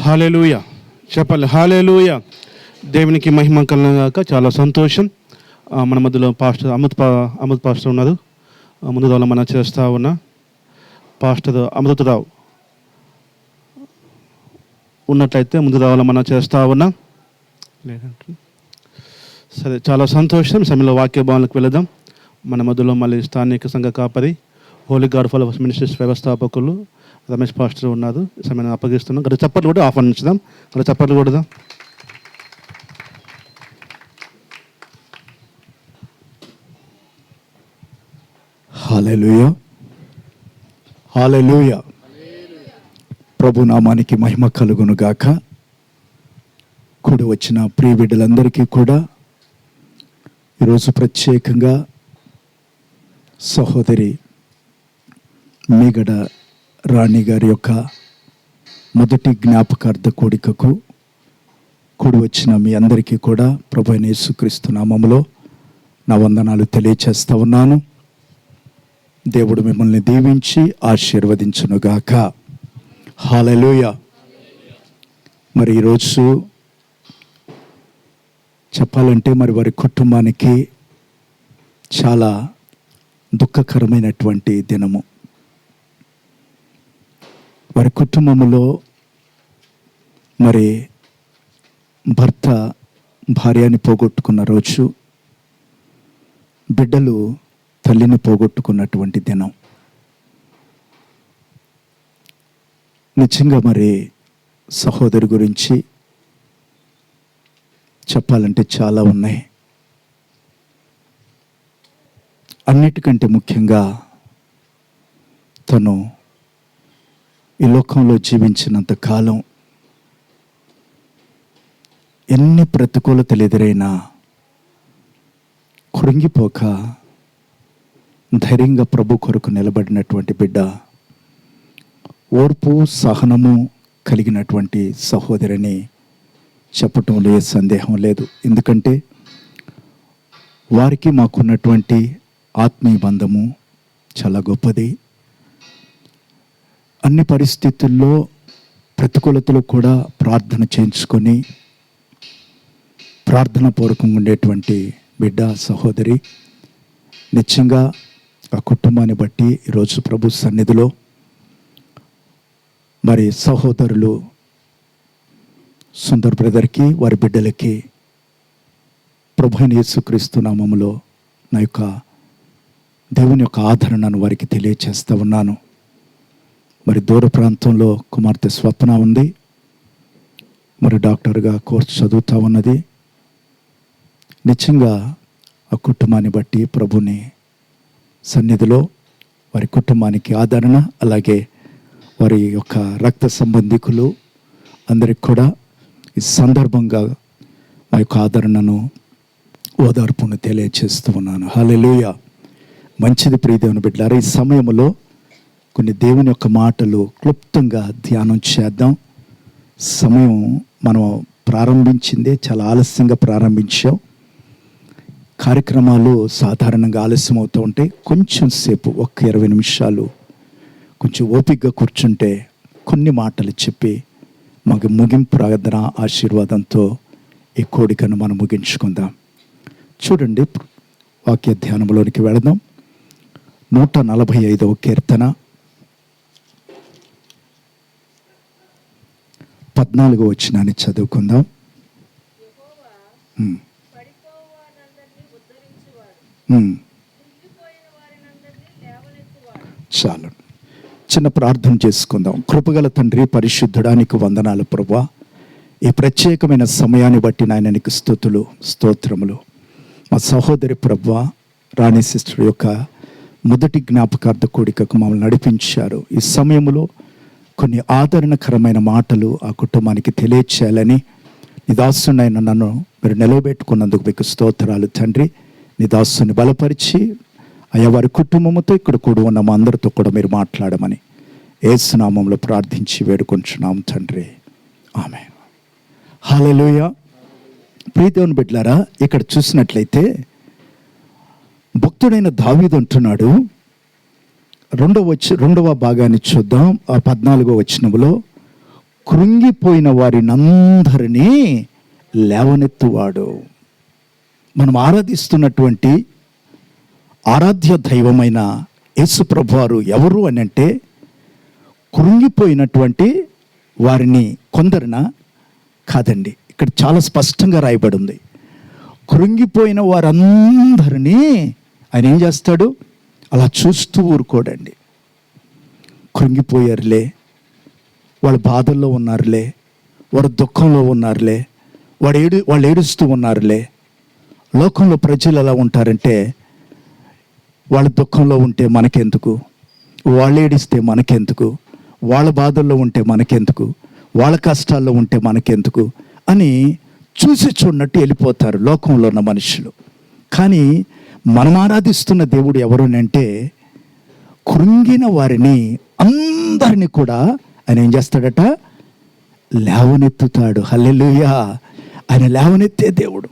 Speaker 1: హల్లెలూయా చెప్పాలి. హల్లెలూయా. దేవునికి మహిమ కలుగుగాక. చాలా సంతోషం. మన మధ్యలో పాస్టర్ అమృత్ పాస్టర్ ఉన్నారు. ముందు రోజులు మనం చేస్తూ ఉన్న పాస్టర్ అమృతరావు ఉన్నట్లయితే ముందు రావాలో మనం చేస్తూ ఉన్నాం. లేదంటే సరే, చాలా సంతోషం. సమయంలో వాక్య భావనకు వెళదాం. మన మధ్యలో మళ్ళీ స్థానిక సంఘ కాపరి హోలీ గాడ్ ఫాలోవర్స్ మినిస్ట్రీస్ వ్యవస్థాపకులు రమేష్ పాస్టర్ ఉన్నారు. సమయాన్ని అప్పగిస్తున్నాం. గత చప్పట్లు కూడా ఆహ్వానించుదాం. గత చప్పట్లు కొడదాం.
Speaker 3: హల్లెలూయా, హల్లెలూయా. ప్రభు నామానికి మహిమ కలుగును గాక. కూడి వచ్చిన ప్రియ బిడ్డలందరికీ కూడా ఈరోజు ప్రత్యేకంగా సహోదరి మీగడ రాణి గారి యొక్క మొదటి జ్ఞాపకార్థ కూడికకు కూడి వచ్చిన మీ అందరికీ కూడా ప్రభు అయిన యేసుక్రీస్తు నామములో నా వందనాలు తెలియచేస్తా ఉన్నాను. దేవుడు మిమ్మల్ని దీవించి ఆశీర్వదించునుగాక. హల్లెలూయా. మరి ఈరోజు చెప్పాలంటే మరి వారి కుటుంబానికి చాలా దుఃఖకరమైనటువంటి దినము. వారి కుటుంబంలో మరి భర్త భార్యని పోగొట్టుకున్న రోజు, బిడ్డలు తల్లిని పోగొట్టుకున్నటువంటి దినం. నిజంగా మరి సహోదరి గురించి చెప్పాలంటే చాలా ఉన్నాయి. అన్నిటికంటే ముఖ్యంగా తను ఈ లోకంలో జీవించినంత కాలం ఎన్ని ప్రతికూలతలు ఎదురైనా కృంగిపోక ధైర్యంగా ప్రభు కొరకు నిలబడినటువంటి బిడ్డ, ఓర్పు సహనము కలిగినటువంటి సహోదరిని చెప్పటంలో ఏ సందేహం లేదు. ఎందుకంటే వారికి మాకున్నటువంటి ఆత్మీయ బంధము చాలా గొప్పది. అన్ని పరిస్థితుల్లో ప్రతికూలతలు కూడా ప్రార్థన చేయించుకొని ప్రార్థన పూర్వకంగా ఉండేటువంటి బిడ్డ సహోదరి. నిజంగా ఆ కుటుంబాన్ని బట్టి ఈరోజు ప్రభు సన్నిధిలో మరి సహోదరులు సుందర్ బ్రదర్కి, వారి బిడ్డలకి ప్రభు అయిన యేసుక్రీస్తు నామములో నా యొక్క దేవుని యొక్క ఆదరణను వారికి తెలియచేస్తూ ఉన్నాను. మరి దూర ప్రాంతంలో కుమార్తె స్వప్న ఉంది. మరి డాక్టర్గా కోర్సు చదువుతూ ఉన్నది. నిజంగా ఆ కుటుంబాన్ని బట్టి ప్రభుని సన్నిధిలో వారి కుటుంబానికి ఆదరణ, అలాగే వారి యొక్క రక్త సంబంధికులు అందరికి కూడా ఈ సందర్భంగా మా యొక్క ఆదరణను, ఓదార్పును తెలియచేస్తూ ఉన్నాను. హల్లెలూయా. మంచిది ప్రియ దేవుని బిడ్డలారా, ఈ సమయంలో కొన్ని దేవుని యొక్క మాటలు క్లుప్తంగా ధ్యానం చేద్దాం. సమయం మనం ప్రారంభించిందే చాలా ఆలస్యంగా ప్రారంభించాం. కార్యక్రమాలు సాధారణంగా ఆలస్యం అవుతూ ఉంటాయి. కొంచెం సేపు 20 నిమిషాలు కొంచెం ఓపికగా కూర్చుంటే కొన్ని మాటలు చెప్పి మాకు ముగింపు ప్రార్థన ఆశీర్వాదంతో ఈ కోడికను మనం ముగించుకుందాం. చూడండి, వాక్య ధ్యానంలోనికి వెళదాం. 145వ కీర్తన 14వ వచనాన్ని చదువుకుందాం. చాలు, చిన్న ప్రార్థన చేసుకుందాం. కృపగల తండ్రి, పరిశుద్ధుడానికి వందనాలు ప్రభువా. ఈ ప్రత్యేకమైన సమయాన్ని బట్టి నాయన నీకు స్తుతులు, స్తోత్రములు. మా సహోదరి ప్రభువా రాణి సిస్టర్ యొక్క మొదటి జ్ఞాపకార్థ కూడికకు మమ్మల్ని నడిపించారు. ఈ సమయంలో కొన్ని ఆదరణకరమైన మాటలు ఆ కుటుంబానికి తెలియచేయాలని నీ దాసునైన నన్ను మీరు నిలవబెట్టుకున్నందుకు మీకు స్తోత్రాలు తండ్రి. నీ దాసుని బలపరిచి అయ్యా వారి కుటుంబంతో ఇక్కడ కూడి ఉన్న మా అందరితో కూడా మీరు మాట్లాడమని యేసు నామములో ప్రార్థించి వేడుకొంచున్నాం తండ్రి. ఆమేన్. హల్లెలూయా. ప్రియదేవుని బిడ్డలారా, ఇక్కడ చూసినట్లయితే భక్తుడైన దావీదు అంటున్నాడు. రెండవ భాగాన్ని చూద్దాం. ఆ 14వ వచనములో, కృంగిపోయిన వారినందరినీ లేవనెత్తువాడు. మనం ఆరాధిస్తున్నటువంటి ఆరాధ్య దైవమైన యేసు ప్రభువారు ఎవరు అని అంటే, కృంగిపోయినటువంటి వారిని కొందరిన కాదండి. ఇక్కడ చాలా స్పష్టంగా రాయబడి ఉంది. కృంగిపోయిన వారందరినీ ఆయన ఏం చేస్తాడు? అలా చూస్తూ ఊరుకోడండి. కృంగిపోయారులే, వాళ్ళ బాధల్లో ఉన్నారులే, వారు దుఃఖంలో ఉన్నారులే, వాళ్ళు ఏడుస్తూ ఉన్నారులే. లోకంలో ప్రజలు ఎలా ఉంటారంటే, వాళ్ళ దుఃఖంలో ఉంటే మనకెందుకు, వాళ్ళు ఏడిస్తే మనకెందుకు, వాళ్ళ బాధల్లో ఉంటే మనకెందుకు, వాళ్ళ కష్టాల్లో ఉంటే మనకెందుకు అని చూసి చూడనట్టు వెళ్ళిపోతారు లోకంలో ఉన్న మనుషులు. కానీ మనం ఆరాధిస్తున్న దేవుడు ఎవరు అంటే, కృంగిన వారిని అందరినీ కూడా ఆయన ఏం చేస్తాడట? లేవనెత్తుతాడు. హల్లెలూయా! ఆయన లేవనెత్తే దేవుడు.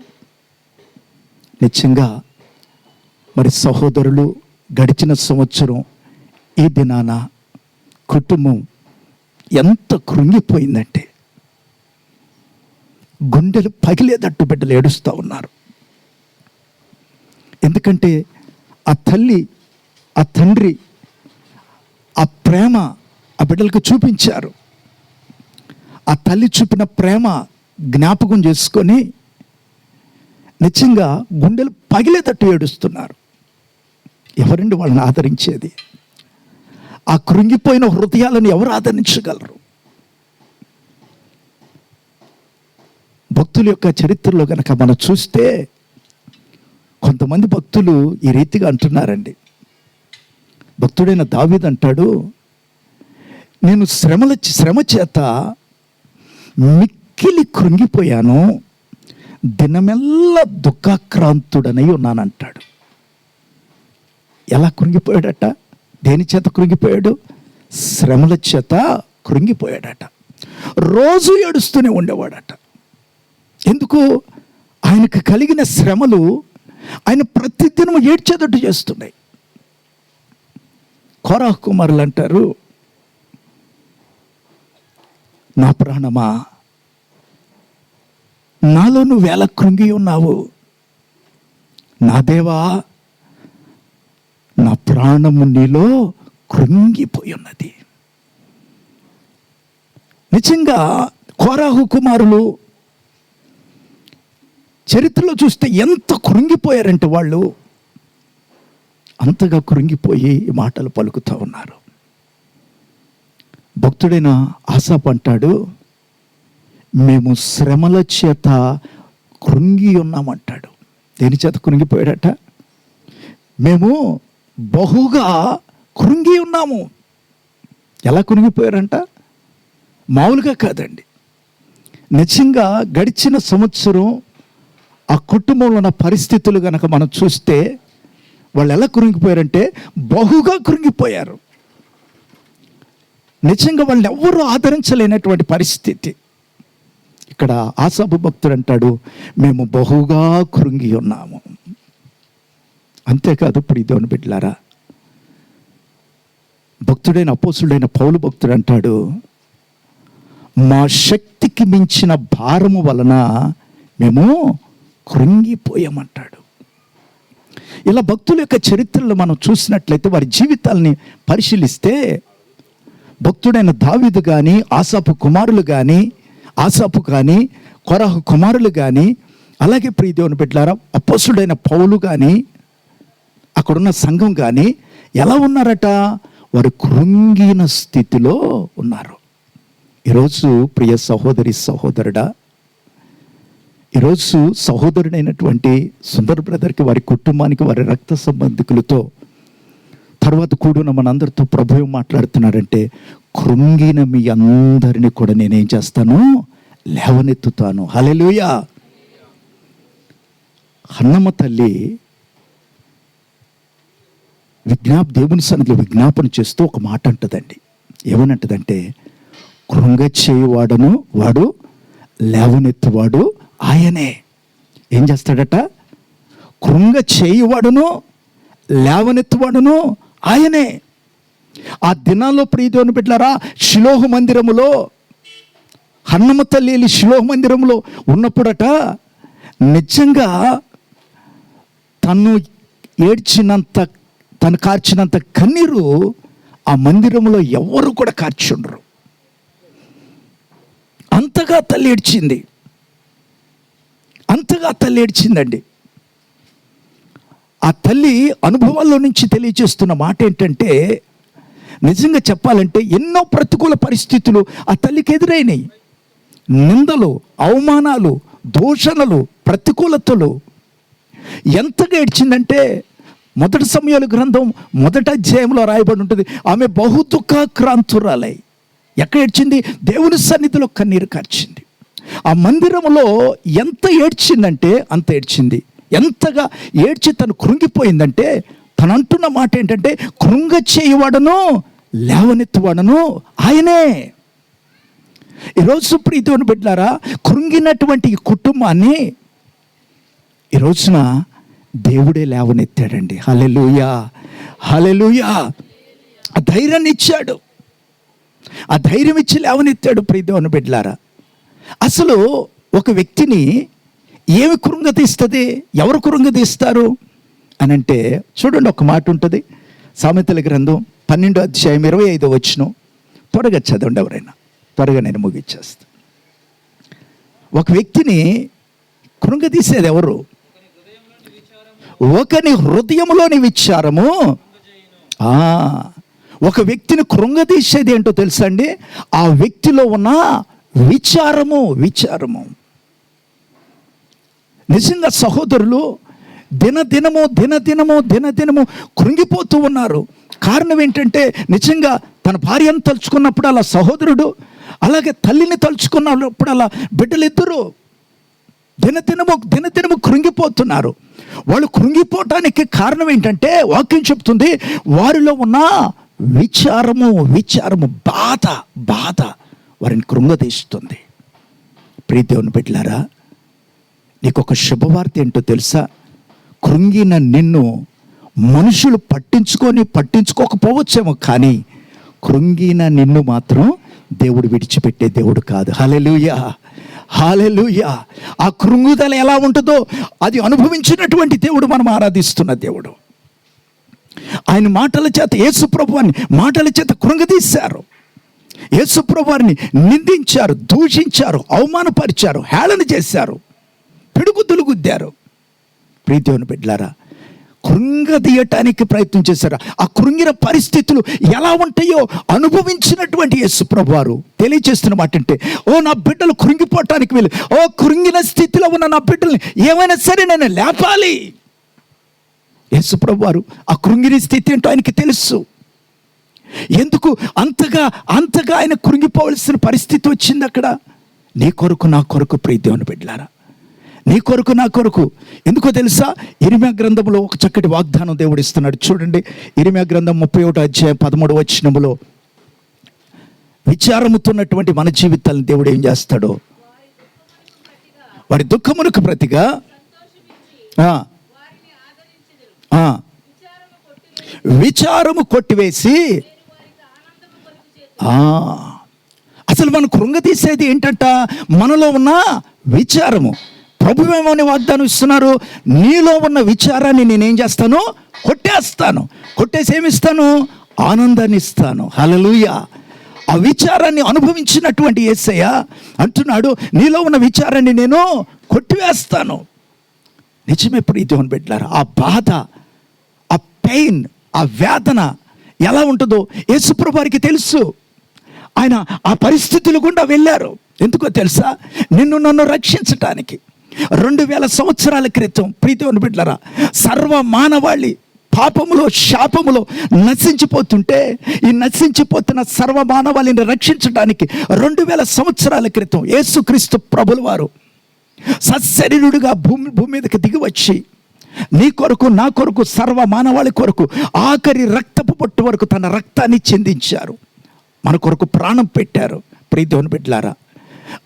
Speaker 3: నిజంగా మరి సహోదరులు, గడిచిన సంవత్సరం ఈ దినాన కుటుంబం ఎంత కృంగిపోయిందంటే, గుండెలు పగిలేదట్టు బిడ్డలు ఏడుస్తూ ఉన్నారు. ఎందుకంటే ఆ తల్లి, ఆ తండ్రి ఆ ప్రేమ ఆ బిడ్డలకు చూపించారు. ఆ తల్లి చూపిన ప్రేమ జ్ఞాపకం చేసుకొని నిజంగా గుండెలు పగిలేదట్టు ఏడుస్తున్నారు. ఎవరండి వాళ్ళని ఆదరించేది? ఆ కృంగిపోయిన హృదయాలను ఎవరు ఆదరించగలరు? భక్తుల యొక్క చరిత్రలో కనుక మనం చూస్తే కొంతమంది భక్తులు ఈ రీతిగా అంటున్నారండి. భక్తుడైన దావీదు అంటాడు, నేను శ్రమ చేత మిక్కిలి కృంగిపోయాను, దినమెల్లా దుఃఖాక్రాంతుడనై ఉన్నానంటాడు. ఎలా కృంగిపోయాడట? దేని చేత కృంగిపోయాడు? శ్రమల చేత కృంగిపోయాడట. రోజు ఏడుస్తూనే ఉండేవాడట. ఎందుకు? ఆయనకు కలిగిన శ్రమలు ఆయన ప్రతిదినం ఏడ్చేటట్టు చేస్తున్నాయి. కోరాహు కుమారులు అంటారు, నా ప్రాణమా, నాలో నువ్వు ఎలా కృంగి ఉన్నావు, నా దేవా, నా ప్రాణము నీలో కృంగిపోయి ఉన్నది. నిజంగా కోరాహు కుమారులు చరిత్రలో చూస్తే ఎంత కృంగిపోయారంటే, వాళ్ళు అంతగా కృంగిపోయి ఈ మాటలు పలుకుతూ ఉన్నారు. భక్తుడైన ఆసాపు అంటాడు, మేము శ్రమల చేత కృంగి ఉన్నామంటాడు. దేని చేత కృంగిపోయాడట? మేము బహుగా కృంగి ఉన్నాము. ఎలా కృంగిపోయారంట? మామూలుగా కాదండి. నిజంగా గడిచిన సంవత్సరం ఆ కుటుంబంలో ఉన్న పరిస్థితులు కనుక మనం చూస్తే వాళ్ళు ఎలా కృంగిపోయారంటే బహుగా కృంగిపోయారు. నిజంగా వాళ్ళని ఎవ్వరూ ఆదరించలేనటువంటి పరిస్థితి. ఇక్కడ ఆసాపు భక్తుడు అంటాడు, మేము బహుగా కృంగి ఉన్నాము. అంతేకాదు ప్రియదేవుని బిడ్డలారా, భక్తుడైన అపోస్తుడైన పౌలు భక్తుడు అంటాడు, మా శక్తికి మించిన భారము వలన మేము కృంగిపోయామంటాడు. ఇలా భక్తుల యొక్క చరిత్రలో మనం చూసినట్లయితే, వారి జీవితాలని పరిశీలిస్తే, భక్తుడైన దావీదు కానీ, ఆసాపు కానీ కోరాహు కుమారులు కానీ, అలాగే ప్రియదేవుని బిడ్డలారా అపోస్తుడైన పౌలు కానీ, అక్కడున్న సంఘం కానీ ఎలా ఉన్నారట? వారు కృంగిన స్థితిలో ఉన్నారు. ఈరోజు ప్రియ సహోదరి సహోదరుడా, ఈరోజు సహోదరుడైనటువంటి సుందర్ బ్రదర్కి, వారి కుటుంబానికి, వారి రక్త సంబంధికులతో, తర్వాత కూడిన మనందరితో ప్రభు ఏం మాట్లాడుతున్నారంటే, కృంగిన మీ అందరినీ కూడా నేనేం చేస్తాను? లేవనెత్తుతాను. హల్లెలూయా! హన్నమ్మ తల్లి దేవుని సన్నిధిలో విజ్ఞాపన చేస్తూ ఒక మాట అంటదండి. ఏమనంటదంటే, కృంగ చేయువాడను వాడు, లేవనెత్తువాడు ఆయనే. ఏం చేస్తాడట? కృంగ చేయువాడును లేవనెత్తువాడును ఆయనే. ఆ దినాల్లో ప్రియదేవుని బిడ్డలారా, షిలోహు మందిరములో హన్నమ్మ తల్లి వెళ్ళి శిలోహ మందిరంలో ఉన్నప్పుడట నిజంగా తను కార్చినంత కన్నీరు ఆ మందిరంలో ఎవరు కూడా కార్చుండరు. అంతగా తల్లి ఏడ్చింది, అంతగా తల్లి ఏడ్చిందండి. ఆ తల్లి అనుభవాల్లో నుంచి తెలియజేస్తున్న మాట ఏంటంటే, నిజంగా చెప్పాలంటే ఎన్నో ప్రతికూల పరిస్థితులు ఆ తల్లికి ఎదురైనాయి. నిందలు, అవమానాలు, దూషణలు, ప్రతికూలతలు. ఎంతగా ఏడ్చిందంటే మొదటి సమయాల గ్రంథం 1వ అధ్యాయంలో రాయబడి ఉంటుంది, ఆమె బహు దుఃఖాక్రాంతురాలై. ఎక్కడ ఏడ్చింది? దేవుని సన్నిధిలో కన్నీరు కార్చింది. ఆ మందిరంలో ఎంత ఏడ్చిందంటే అంత ఏడ్చింది. ఎంతగా ఏడ్చి తను కృంగిపోయిందంటే, తను అంటున్న మాట ఏంటంటే, కృంగ చేయవాడను లేవనెత్తువాడను ఆయనే. ఈరోజు ప్రీతిని బిడ్డలారా, కృంగినటువంటి ఈ కుటుంబాన్ని ఈ రోజున దేవుడే లేవనెత్తాడండి. హల్లెలూయా, హల్లెలూయా. ఆ ధైర్యాన్ని ఇచ్చాడు, ఆ ధైర్యం ఇచ్చి లేవనెత్తాడు. ప్రీతిని బిడ్డలారా, అసలు ఒక వ్యక్తిని ఏమి కృంగతీస్తుంది, ఎవరు కృంగతీస్తారు అని అంటే, చూడండి ఒక మాట ఉంటుంది, సామెతల గ్రంథం 12వ అధ్యాయం 25వ వచనం. త్వరగా చదవండి ఎవరైనా, త్వరగా నేను ముగిచ్చేస్తాను. ఒక వ్యక్తిని కృంగతీసేది ఎవరు? ఒకని హృదయంలోని విచారము. ఒక వ్యక్తిని కృంగతీసేది ఏంటో తెలుసా అండి? ఆ వ్యక్తిలో ఉన్న విచారము. నిజంగా సహోదరులు దినదినము కృంగిపోతూ ఉన్నారు. కారణం ఏంటంటే, నిజంగా తన భార్యను తలుచుకున్నప్పుడు అలా సహోదరుడు, అలాగే తల్లిని తలుచుకున్నప్పుడు అలా బిడ్డలిద్దరూ దినదినము కృంగిపోతున్నారు. వాళ్ళు కృంగిపోవటానికి కారణం ఏంటంటే, వాక్యం చెప్తుంది, వారిలో ఉన్న విచారము బాధ వారిని కృంగతీస్తుంది. ప్రియదేవుని బిడ్డలారా, నీకు ఒక శుభవార్త ఏంటో తెలుసా? కృంగిన నిన్ను మనుషులు పట్టించుకోకపోవచ్చేమో, కానీ కృంగిన నిన్ను మాత్రం దేవుడు విడిచిపెట్టే దేవుడు కాదు. హల్లెలూయా, హల్లెలూయా. ఆ కృంగుదల ఎలా ఉంటుందో అది అనుభవించినటువంటి దేవుడు మనం ఆరాధిస్తున్న దేవుడు. ఆయన మాటల చేత, యేసుప్రభువాన్ని మాటల చేత కృంగదీశారు. యేసుప్రభువారిని నిందించారు, దూషించారు, అవమానపరిచారు, హేళన చేశారు, పిడుగుద్దులు గుద్దారు. ప్రీతిని బిడ్డలారా, కృంగదీయటానికి ప్రయత్నం చేశారు. ఆ కృంగిన పరిస్థితులు ఎలా ఉంటాయో అనుభవించినటువంటి యేసుప్రభువారు తెలియజేస్తున్న మాట అంటే, ఓ నా బిడ్డలు కృంగిపోవటానికి వెళ్ళి, ఓ కృంగిన స్థితిలో ఉన్న నా బిడ్డల్ని ఏమైనా సరే నేను లేపాలి. యేసుప్రభువారు ఆ కృంగిన స్థితి ఏంటో ఆయనకి తెలుసు. ఎందుకు అంతగా ఆయన కృంగిపోవలసిన పరిస్థితి వచ్చింది అక్కడ? నీ కొరకు నా కొరకు ప్రియదేవుని బిడ్డలారా, నీ కొరకు నా కొరకు. ఎందుకో తెలుసా? ఇర్మియా గ్రంథంలో ఒక చక్కటి వాగ్దానం దేవుడు ఇస్తున్నాడు. చూడండి, ఇర్మియా గ్రంథం 31వ అధ్యాయం 13వ వచనంలో విచారముతున్నటువంటి మన జీవితాలను దేవుడు ఏం చేస్తాడో, వారి దుఃఖమునకు ప్రతిగా విచారము కొట్టివేసి. అసలు మనం కృంగతీసేది ఏంటంట? మనలో ఉన్న విచారము. ప్రభువేమని వాగ్దానం ఇస్తున్నారు? నీలో ఉన్న విచారాన్ని నేనేం చేస్తాను? కొట్టేసి ఏమిస్తాను? ఆనందాన్ని ఇస్తాను. హల్లెలూయా. ఆ విచారాన్ని అనుభవించినటువంటి యేసయ్య అంటున్నాడు, నీలో ఉన్న విచారాన్ని నేను కొట్టివేస్తాను. నిజమే ప్రియదేవుని బిడ్డలారా, ఆ బాధ, ఆ పెయిన్, ఆ వేదన ఎలా ఉంటుందో యేసుప్రభువారికి తెలుసు. ఆయన ఆ పరిస్థితులు గుండా వెళ్ళారు. ఎందుకో తెలుసా? నన్ను రక్షించటానికి 2000 సంవత్సరాల క్రితం ప్రియదేవుని బిడ్డలారా, సర్వ మానవాళి పాపములో, శాపములో నశించిపోతుంటే, ఈ నశించిపోతున్న సర్వ మానవాళిని రక్షించడానికి 2000 సంవత్సరాల క్రితం యేసుక్రీస్తు ప్రభుల వారు సశరీరుడిగా భూమి మీదకి దిగి వచ్చి, నీ కొరకు, నా కొరకు, సర్వ మానవాళి కొరకు ఆఖరి రక్తపు పొట్టు వరకు తన రక్తాన్ని చిందించారు. మన కొరకు ప్రాణం పెట్టారు. ప్రియదేవుని బిడ్డలారా,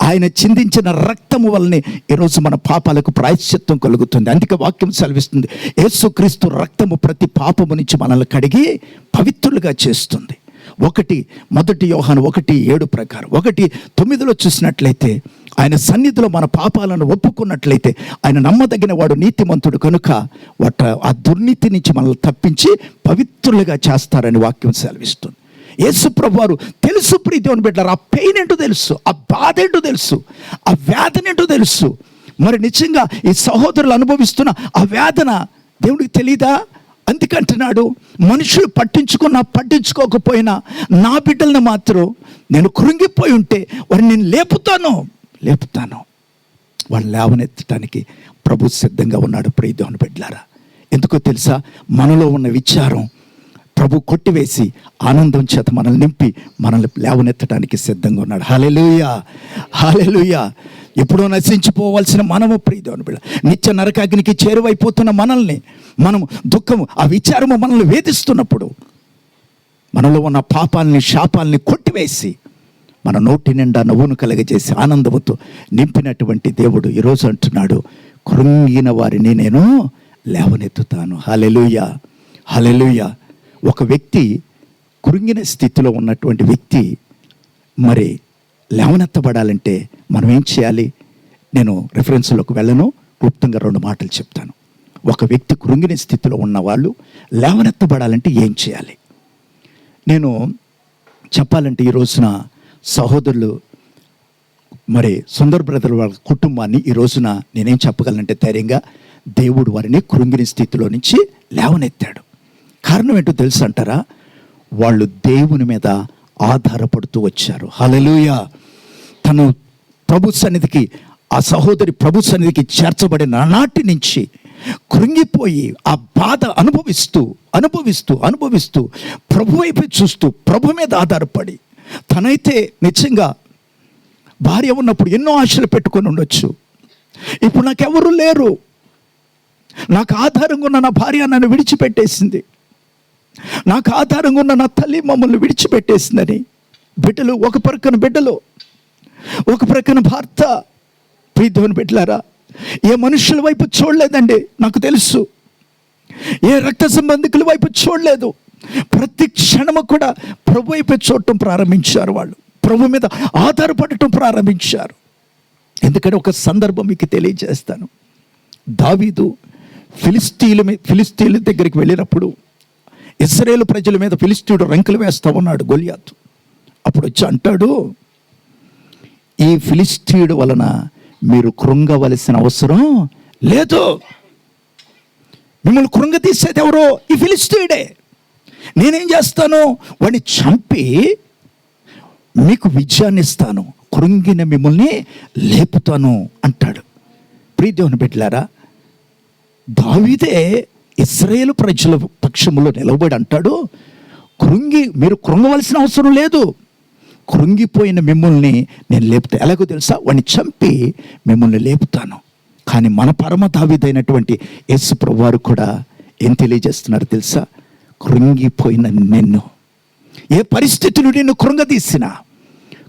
Speaker 3: ఆయన చిందించిన రక్తము వల్లనే ఈరోజు మన పాపాలకు ప్రాయశ్చిత్తం కలుగుతుంది. అందుకే వాక్యం సెలవిస్తుంది, యేసుక్రీస్తు రక్తము ప్రతి పాపము నుంచి మనల్ని కడిగి పవిత్రులుగా చేస్తుంది. మొదటి యోహాను 1:7 ప్రకారం 1:9 చూసినట్లయితే, ఆయన సన్నిధిలో మన పాపాలను ఒప్పుకున్నట్లయితే ఆయన నమ్మదగిన వాడు, నీతిమంతుడు కనుక ఆ దుర్నీతి నుంచి మనల్ని తప్పించి పవిత్రులుగా చేస్తారని వాక్యం సెలవిస్తుంది. యేసు ప్రభువారు తెలుసు ప్రియ దేవుని బిడ్డలారా, ఆ పెయిన్ ఏంటో తెలుసు, ఆ బాధ ఏంటో తెలుసు, ఆ వేదన ఏంటో తెలుసు. మరి నిజంగా ఈ సహోదరులు అనుభవిస్తున్న ఆ వేదన దేవుడికి తెలీదా? అందుకంటున్నాడు, మనుషులు పట్టించుకోకపోయినా నా బిడ్డలను మాత్రం నేను కృంగిపోయి ఉంటే వారిని నేను లేపుతాను. వాళ్ళు లేవనెత్తడానికి ప్రభు సిద్ధంగా ఉన్నాడు ప్రియ దేవుని బిడ్డలారా. ఎందుకో తెలుసా? మనలో ఉన్న విచారం ప్రభు కొట్టివేసి ఆనందం చేత మనల్ని నింపి మనల్ని లేవనెత్తడానికి సిద్ధంగా ఉన్నాడు. హల్లెలూయా, హల్లెలూయా. ఎప్పుడో నశించిపోవాల్సిన మనము ప్రియ దేవుని బిడ్డ, నిత్య నరకాగ్నికి చేరువైపోతున్న మనల్ని, మనము దుఃఖము, ఆ విచారము మనల్ని వేధిస్తున్నప్పుడు మనలో ఉన్న పాపాలని, శాపాలని కొట్టివేసి మన నోటి నిండా నవ్వును కలగజేసి ఆనందముతో నింపినటువంటి దేవుడు ఈరోజు అంటున్నాడు, కృంగిన వారిని నేను లేవనెత్తుతాను. హల్లెలూయా, హల్లెలూయా. ఒక వ్యక్తి, కృంగిన స్థితిలో ఉన్నటువంటి వ్యక్తి మరి లేవనెత్తబడాలంటే మనం ఏం చేయాలి? నేను రెఫరెన్స్లోకి వెళ్ళను, క్లుప్తంగా 2 మాటలు చెప్తాను. ఒక వ్యక్తి కృంగిన స్థితిలో ఉన్నవాళ్ళు లేవనెత్తబడాలంటే ఏం చేయాలి? నేను చెప్పాలంటే ఈ రోజున సహోదరులు మరి సుందర్ బ్రదర్ వాళ్ళ కుటుంబాన్ని ఈ రోజున నేనేం చెప్పగలనంటే ధైర్యంగా, దేవుడు వారిని కృంగిన స్థితిలో నుంచి లేవనెత్తాడు. కారణం ఏంటో తెలుసు అంటారా? వాళ్ళు దేవుని మీద ఆధారపడుతూ వచ్చారు. హల్లెలూయా. తను ప్రభు సన్నిధికి, ఆ సహోదరి ప్రభు సన్నిధికి చేర్చబడిన నాటి నుంచి కృంగిపోయి ఆ బాధ అనుభవిస్తూ ప్రభు వైపు చూస్తూ ప్రభు మీద ఆధారపడి, తనైతే నిజంగా భార్య ఉన్నప్పుడు ఎన్నో ఆశలు పెట్టుకొని ఉండొచ్చు. ఇప్పుడు నాకెవరు లేరు, నాకు ఆధారంగా ఉన్న నా భార్య నన్ను విడిచిపెట్టేసింది, నాకు ఆధారంగా ఉన్న నా తల్లి మమ్మల్ని విడిచిపెట్టేసిందని బిడ్డలు, ఒక ప్రక్కన భర్త. ప్రియ దేవుని బిడ్డలారా, ఏ మనుషుల వైపు చూడలేదండి, నాకు తెలుసు. ఏ రక్త సంబంధికుల వైపు చూడలేదు. ప్రతి క్షణము కూడా ప్రభు వైపు చూడటం ప్రారంభించారు. వాళ్ళు ప్రభు మీద ఆధారపడటం ప్రారంభించారు. ఎందుకంటే ఒక సందర్భం మీకు తెలియజేస్తాను. దావీదు ఫిలిస్తీయుల దగ్గరికి వెళ్ళినప్పుడు ఇశ్రాయేలు ప్రజల మీద ఫిలిస్తీయుడు రంకెలు వేస్తా ఉన్నాడు గొలియాతు. అప్పుడు వచ్చి అంటాడు, ఈ ఫిలిస్తీయుడు వలన మీరు కృంగవలసిన అవసరం లేదు, మిమ్మల్ని కృంగతీసేది ఎవరో? ఈ ఫిలిస్తీయుడే. నేనేం చేస్తాను? వాడిని చంపి మీకు విజయాన్ని ఇస్తాను, కృంగిన మిమ్మల్ని లేపుతాను అంటాడు. ప్రియ దేవుని బిడ్డలారా, దావీదే ఇశ్రాయేలు ప్రజల పక్షములో నిలబడి అంటాడు, మీరు కృంగవలసిన అవసరం లేదు, కృంగిపోయిన మిమ్మల్ని నేను లేపుతా. ఎలాగో తెలుసా? వాడిని చంపి మిమ్మల్ని లేపుతాను. కానీ మన పరమ దావీదైనటువంటి యేసు ప్రభువారు కూడా ఏం తెలియజేస్తున్నారు తెలుసా? కృంగిపోయిన నిన్ను, ఏ పరిస్థితులు నిన్ను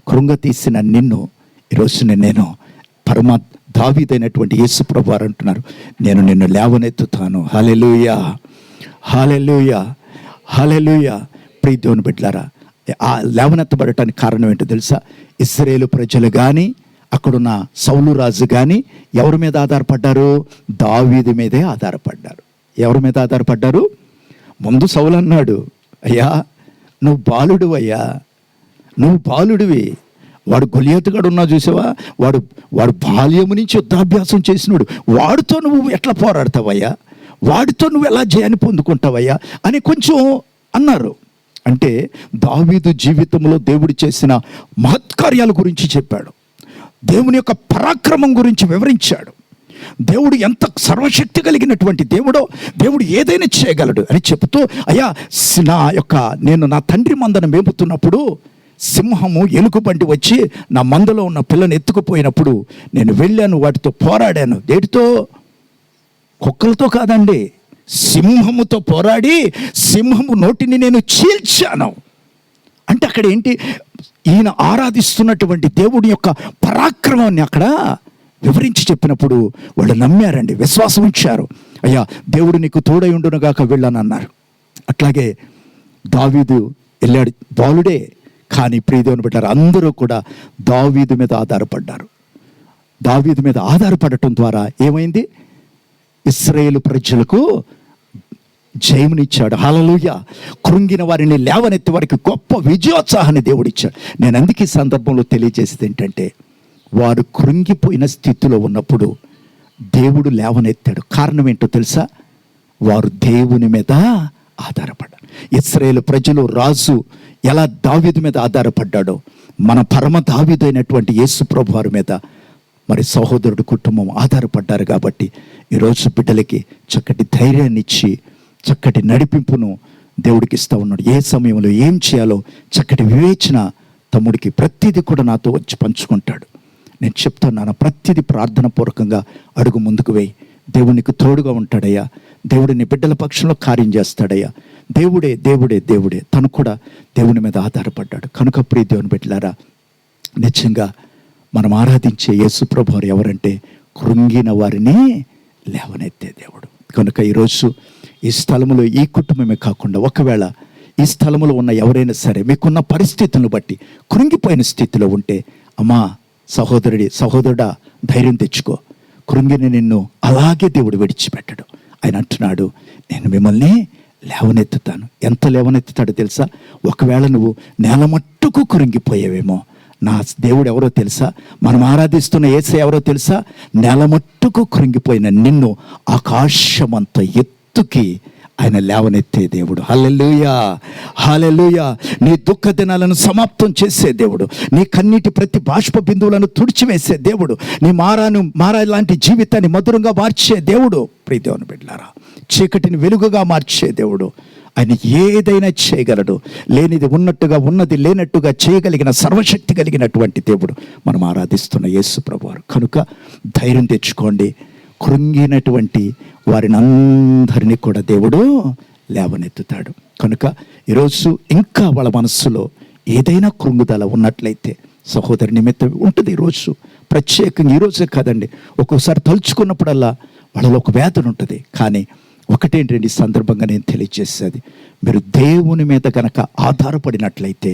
Speaker 3: కృంగతీసిన నిన్ను ఈరోజు నేను పరమ దావీదైనటువంటి యేసు ప్రభువారు అంటున్నారు, నేను నిన్ను లేవనెత్తుతాను. హల్లెలూయా, హల్లెలూయా, హల్లెలూయా. ప్రియ దేవుని బిడ్డలారా, ఆ లేవనెత్తబడటానికి కారణం ఏంటో తెలుసా? ఇశ్రాయేలు ప్రజలు కానీ, అక్కడున్న సౌలు రాజు కానీ ఎవరి మీద ఆధారపడ్డారు? దావీదు మీదే ఆధారపడ్డారు. ఎవరి మీద ఆధారపడ్డారు? ముందు సౌలు అన్నాడు, అయ్యా నువ్వు బాలుడివి, వాడు గొలియాతుగాడు ఉన్నా చూసావా, వాడు బాల్యము నుంచి యుద్ధాభ్యాసం చేసినాడు, వాడితో నువ్వు ఎట్లా పోరాడతావయ్యా, వాడితో నువ్వు ఎలా జయాన్ని పొందుకుంటావయ్యా అని కొంచెం అన్నారు. అంటే దావీదు జీవితంలో దేవుడు చేసిన మహత్కార్యాల గురించి చెప్పాడు, దేవుని యొక్క పరాక్రమం గురించి వివరించాడు. దేవుడు ఎంత సర్వశక్తి కలిగినటువంటి దేవుడో, దేవుడు ఏదైనా చేయగలడు అని చెబుతూ, అయ్యా నేను నా తండ్రి మందను మేపుతున్నప్పుడు సింహము ఎలుగుబంటి వచ్చి నా మందలో ఉన్న పిల్లను ఎత్తుకుపోయినప్పుడు నేను వెళ్ళాను, వాటితో పోరాడాను. దేటితో? కుక్కలతో కాదండి, సింహముతో పోరాడి సింహము నోటిని నేను చీల్చాను. అంటే అక్కడ ఏంటి? ఈయన ఆరాధిస్తున్నటువంటి దేవుడి యొక్క పరాక్రమాన్ని అక్కడ వివరించి చెప్పినప్పుడు వాళ్ళు నమ్మారండి, విశ్వాసం ఉంచారు. అయ్యా దేవుడు నీకు తోడై ఉండునుగాక వెళ్ళానన్నారు. అట్లాగే దావీదు వెళ్ళాడు, బాలుడే. కానీ ప్రియదేవుని బిడ్డలారా, అందరూ కూడా దావీదు మీద ఆధారపడ్డారు. దావీదు మీద ఆధారపడటం ద్వారా ఏమైంది? ఇశ్రాయేలు ప్రజలకు జయమునిచ్చాడు. హల్లెలూయా. కృంగిన వారిని లేవనెత్తి వారికి గొప్ప విజయోత్సాహాన్ని దేవుడిచ్చాడు. నేను అందుకే ఈ సందర్భంలో తెలియజేసేది ఏంటంటే, వారు కృంగిపోయిన స్థితిలో ఉన్నప్పుడు దేవుడు లేవనెత్తాడు. కారణం ఏంటో తెలుసా? వారు దేవుని మీద ఆధారపడ్డారు. ఇశ్రాయేలు ప్రజలు, రాజు ఎలా దావీదు మీద ఆధారపడ్డాడో, మన పరమ దావీదు అయినటువంటి యేసు ప్రభు వారి మీద మరి సహోదరుడు కుటుంబం ఆధారపడ్డారు. కాబట్టి ఈరోజు బిడ్డలకి చక్కటి ధైర్యాన్ని ఇచ్చి చక్కటి నడిపింపును దేవుడికి ఇస్తూ ఉన్నాడు. ఏ సమయంలో ఏం చేయాలో చక్కటి వివేచన తమ్ముడికి ప్రతిదీ కూడా నాతో వచ్చి పంచుకుంటాడు. నేను చెప్తున్నాను, ప్రతిదీ ప్రార్థన పూర్వకంగా అడుగు ముందుకు వేయి. దేవునికి తోడుగా ఉంటాడయ్యా. దేవుడిని బిడ్డల పక్షంలో కార్యం చేస్తాడయ్యా. దేవుడే దేవుడే దేవుడే. తను కూడా దేవుని మీద ఆధారపడ్డాడు. కనుక ప్రియ దేవుని బిడ్డలారా, నిజంగా మనం ఆరాధించే యేసు ప్రభు వారు ఎవరంటే కృంగిన వారిని లేవనెత్తే దేవుడు. కనుక ఈరోజు ఈ స్థలములో ఈ కుటుంబమే కాకుండా ఒకవేళ ఈ స్థలములో ఉన్న ఎవరైనా సరే మీకున్న పరిస్థితులను బట్టి కృంగిపోయిన స్థితిలో ఉంటే, అమ్మా సహోదరుడా ధైర్యం తెచ్చుకో. కృంగిని నిన్ను అలాగే దేవుడు విడిచిపెట్టడు. ఆయన అంటున్నాడు, నేను మిమ్మల్ని లేవనెత్తుతాను. ఎంత లేవనెత్తుతాడో తెలుసా? ఒకవేళ నువ్వు నేల మట్టుకు కృంగిపోయేవేమో, నా దేవుడు ఎవరో తెలుసా? మనం ఆరాధిస్తున్న యేసయ్య ఎవరో తెలుసా? నేల మట్టుకు కృంగిపోయిన నిన్ను ఆకాశమంత ఎత్తుకి ఆయన లేవనెత్తే దేవుడు. హల్లెలూయా, హల్లెలూయా. నీ దుఃఖ దినాలను సమాప్తం చేసే దేవుడు, నీ కన్నీటి ప్రతి బాష్ప బిందువులను తుడిచివేసే దేవుడు, నీ మారా లాంటి జీవితాన్ని మధురంగా మార్చే దేవుడు. ప్రియ దేవుని బిడ్డలారా, చీకటిని వెలుగుగా మార్చే దేవుడు. ఆయన ఏదైనా చేయగలడు. లేనిది ఉన్నట్టుగా, ఉన్నది లేనట్టుగా చేయగలిగిన సర్వశక్తి కలిగినటువంటి దేవుడు మనం ఆరాధిస్తున్న యేసు ప్రభువారు. కనుక ధైర్యం తెచ్చుకోండి. కృంగినటువంటి వారిని అందరినీ కూడా దేవుడు లేవనెత్తుతాడు. కనుక ఈరోజు ఇంకా వాళ్ళ మనస్సులో ఏదైనా కృంగుదల ఉన్నట్లయితే సహోదరి నిమిత్తం ఉంటుంది. ఈరోజు ప్రత్యేకంగా ఈరోజే కాదండి, ఒక్కోసారి తలుచుకున్నప్పుడల్లా వాళ్ళలో ఒక వేదన ఉంటుంది. కానీ ఒకటేంటండి, ఈ సందర్భంగా నేను తెలియజేసేది, మీరు దేవుని మీద కనుక ఆధారపడినట్లయితే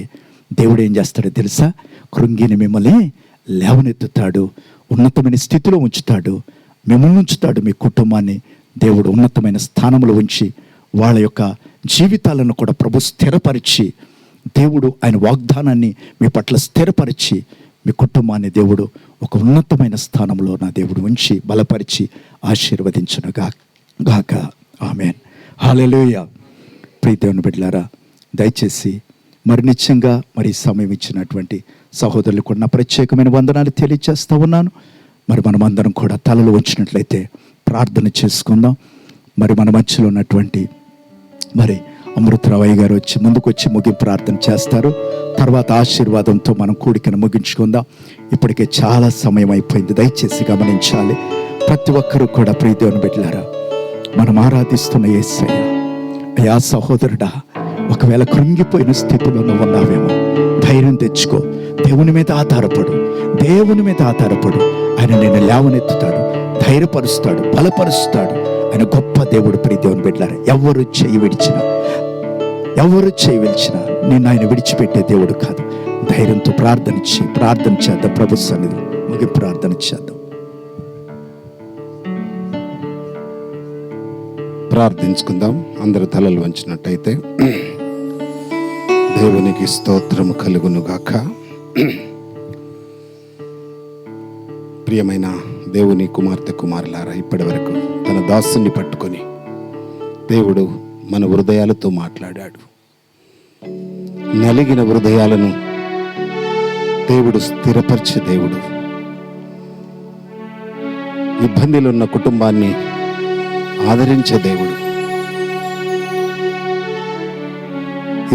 Speaker 3: దేవుడు ఏం చేస్తాడో తెలుసా? కృంగిని మిమ్మల్ని లేవనెత్తుతాడు, ఉన్నతమైన స్థితిలో ఉంచుతాడు, మిమ్మల్ని ఉంచుతాడు. మీ కుటుంబాన్ని దేవుడు ఉన్నతమైన స్థానంలో ఉంచి వాళ్ళ యొక్క జీవితాలను కూడా ప్రభు స్థిరపరిచి, దేవుడు ఆయన వాగ్దానాన్ని మీ పట్ల స్థిరపరిచి మీ కుటుంబాన్ని దేవుడు ఒక ఉన్నతమైన స్థానంలో నా దేవుడు ఉంచి బలపరిచి ఆశీర్వదించును గాక. ఆమేన్. హల్లెలూయా. ప్రియ దేవుని బిడ్డలారా, దయచేసి మరి నిత్యంగా మరి సమయం ఇచ్చినటువంటి సహోదరులకు ఉన్న ప్రత్యేకమైన వందనాలు తెలియజేస్తూ ఉన్నాను. మరి మనమందరం కూడా తలలు వచ్చినట్లయితే ప్రార్థన చేసుకుందాం. మరి మన మధ్యలో ఉన్నటువంటి మరి అమృతరావయ్య గారు ముందుకు వచ్చి ముగింపు ప్రార్థన చేస్తారు. తర్వాత ఆశీర్వాదంతో మనం కూడికను ముగించుకుందాం. ఇప్పటికే చాలా సమయం అయిపోయింది, దయచేసి గమనించాలి ప్రతి ఒక్కరూ కూడా. ప్రియ దేవుని బిడ్డలారా, మనం ఆరాధిస్తున్న యేసయ్య, అయ్యా సహోదరుడా, ఒకవేళ కృంగిపోయిన స్థితిలో నువ్వు ఉన్నావేమో, ధైర్యం తెచ్చుకో. దేవుని మీద ఆధారపడు, దేవుని మీద ఆధారపడు. ఆయన నిన్ను లేవనెత్తుతాడు, ధైర్యపరుస్తాడు, బలపరుస్తాడు. ఆయన గొప్ప దేవుడు. ప్రియ దేవుని బిడ్డలారా, ఎవరు చేయి విడిచినా నిన్ను ఆయన విడిచిపెట్టే దేవుడు కాదు. ధైర్యంతో ప్రార్థన చేద్దాం. ప్రభు సన్నిధిలో ముగింపు ప్రార్థన చేద్దాం.
Speaker 5: ప్రార్థించుకుందాం. అందరూ తలలు వంచినట్టయితే. దేవునికి స్తోత్రము కలుగును గాక. ప్రియమైన దేవుని కుమార్తె కుమారులారా, ఇప్పటి వరకు తన దాసుని పట్టుకొని దేవుడు మన హృదయాలతో మాట్లాడాడు. నలిగిన హృదయాలను దేవుడు స్థిరపరిచే దేవుడు. ఇబ్బందులు ఉన్న కుటుంబాన్ని ఆదరించే దేవుడు.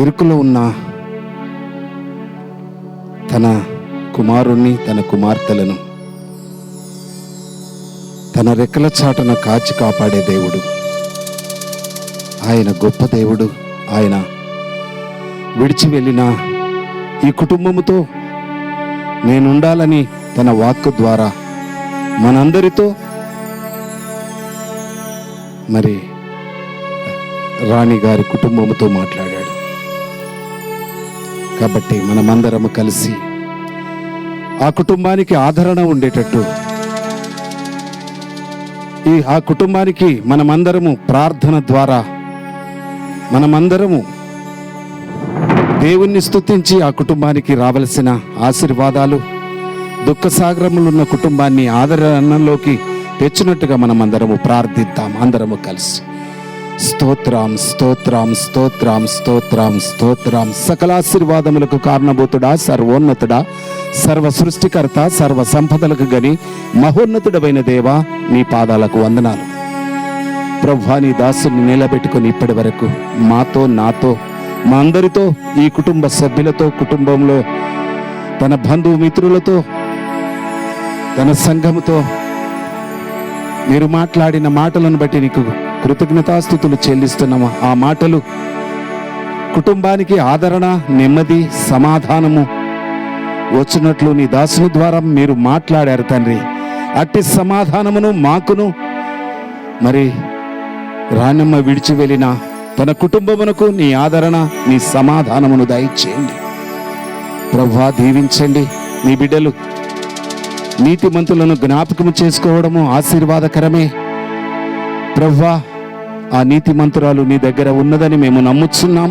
Speaker 5: ఇరుకులో ఉన్న తన కుమారుణ్ణి, తన కుమార్తెలను తన రెక్కల చాటున కాచి కాపాడే దేవుడు. ఆయన గొప్ప దేవుడు. ఆయన విడిచి వెళ్ళిన ఈ కుటుంబముతో నేనుండాలని తన వాక్కు ద్వారా మనందరితో మరి రాణి గారి కుటుంబంతో మాట్లాడాడు. కాబట్టి మనమందరము కలిసి ఆ కుటుంబానికి ఆదరణ ఉండేటట్టు ఆ కుటుంబానికి మనమందరము ప్రార్థన ద్వారా మనమందరము దేవుణ్ణి స్తుతించి ఆ కుటుంబానికి రావలసిన ఆశీర్వాదాలు, దుఃఖసాగరములున్న కుటుంబాన్ని ఆదరణలోకి తెచ్చినట్టుగా మనమందరము ప్రార్థిద్దాం. అందరము కలిసి స్తోత్రం స్తోత్రం స్తోత్రం స్తోత్రం స్తోత్రం. సకలాశీర్వాదములకు కారణభూతుడా, సర్వోన్నతుడా, సర్వ సృష్టికర్త, సర్వ సంపదలకు గని మహోన్నతుడమైన దేవా, నీ పాదాలకు వందనాలు. ప్రభువా, నీ దాసుని నిలబెట్టుకుని ఇప్పటి వరకు మాతో, నాతో, మా అందరితో, ఈ కుటుంబ సభ్యులతో, కుటుంబంలో తన బంధుమిత్రులతో, తన సంఘముతో మీరు మాట్లాడిన మాటలను బట్టి నీకు కృతజ్ఞతాస్తుతులు చెల్లిస్తున్నాము. ఆ మాటలు కుటుంబానికి ఆదరణ, నెమ్మది, సమాధానము వచ్చినట్లు నీ దాసుని ద్వారా మీరు మాట్లాడారు తండ్రి. అట్టి సమాధానమును మాకును, మరి రాణమ్మ విడిచి వెళ్ళిన తన కుటుంబమునకు నీ ఆదరణ, నీ సమాధానమును దయచేయండి. ప్రభువా, దీవించండి. నీ బిడ్డలు నీతిమంతులను జ్ఞాపకము చేసుకోవడము ఆశీర్వాదకరమే. ప్రభువా, ఆ నీతిమంతురాలు నీ దగ్గర ఉన్నదని మేము నమ్ముచున్నాం.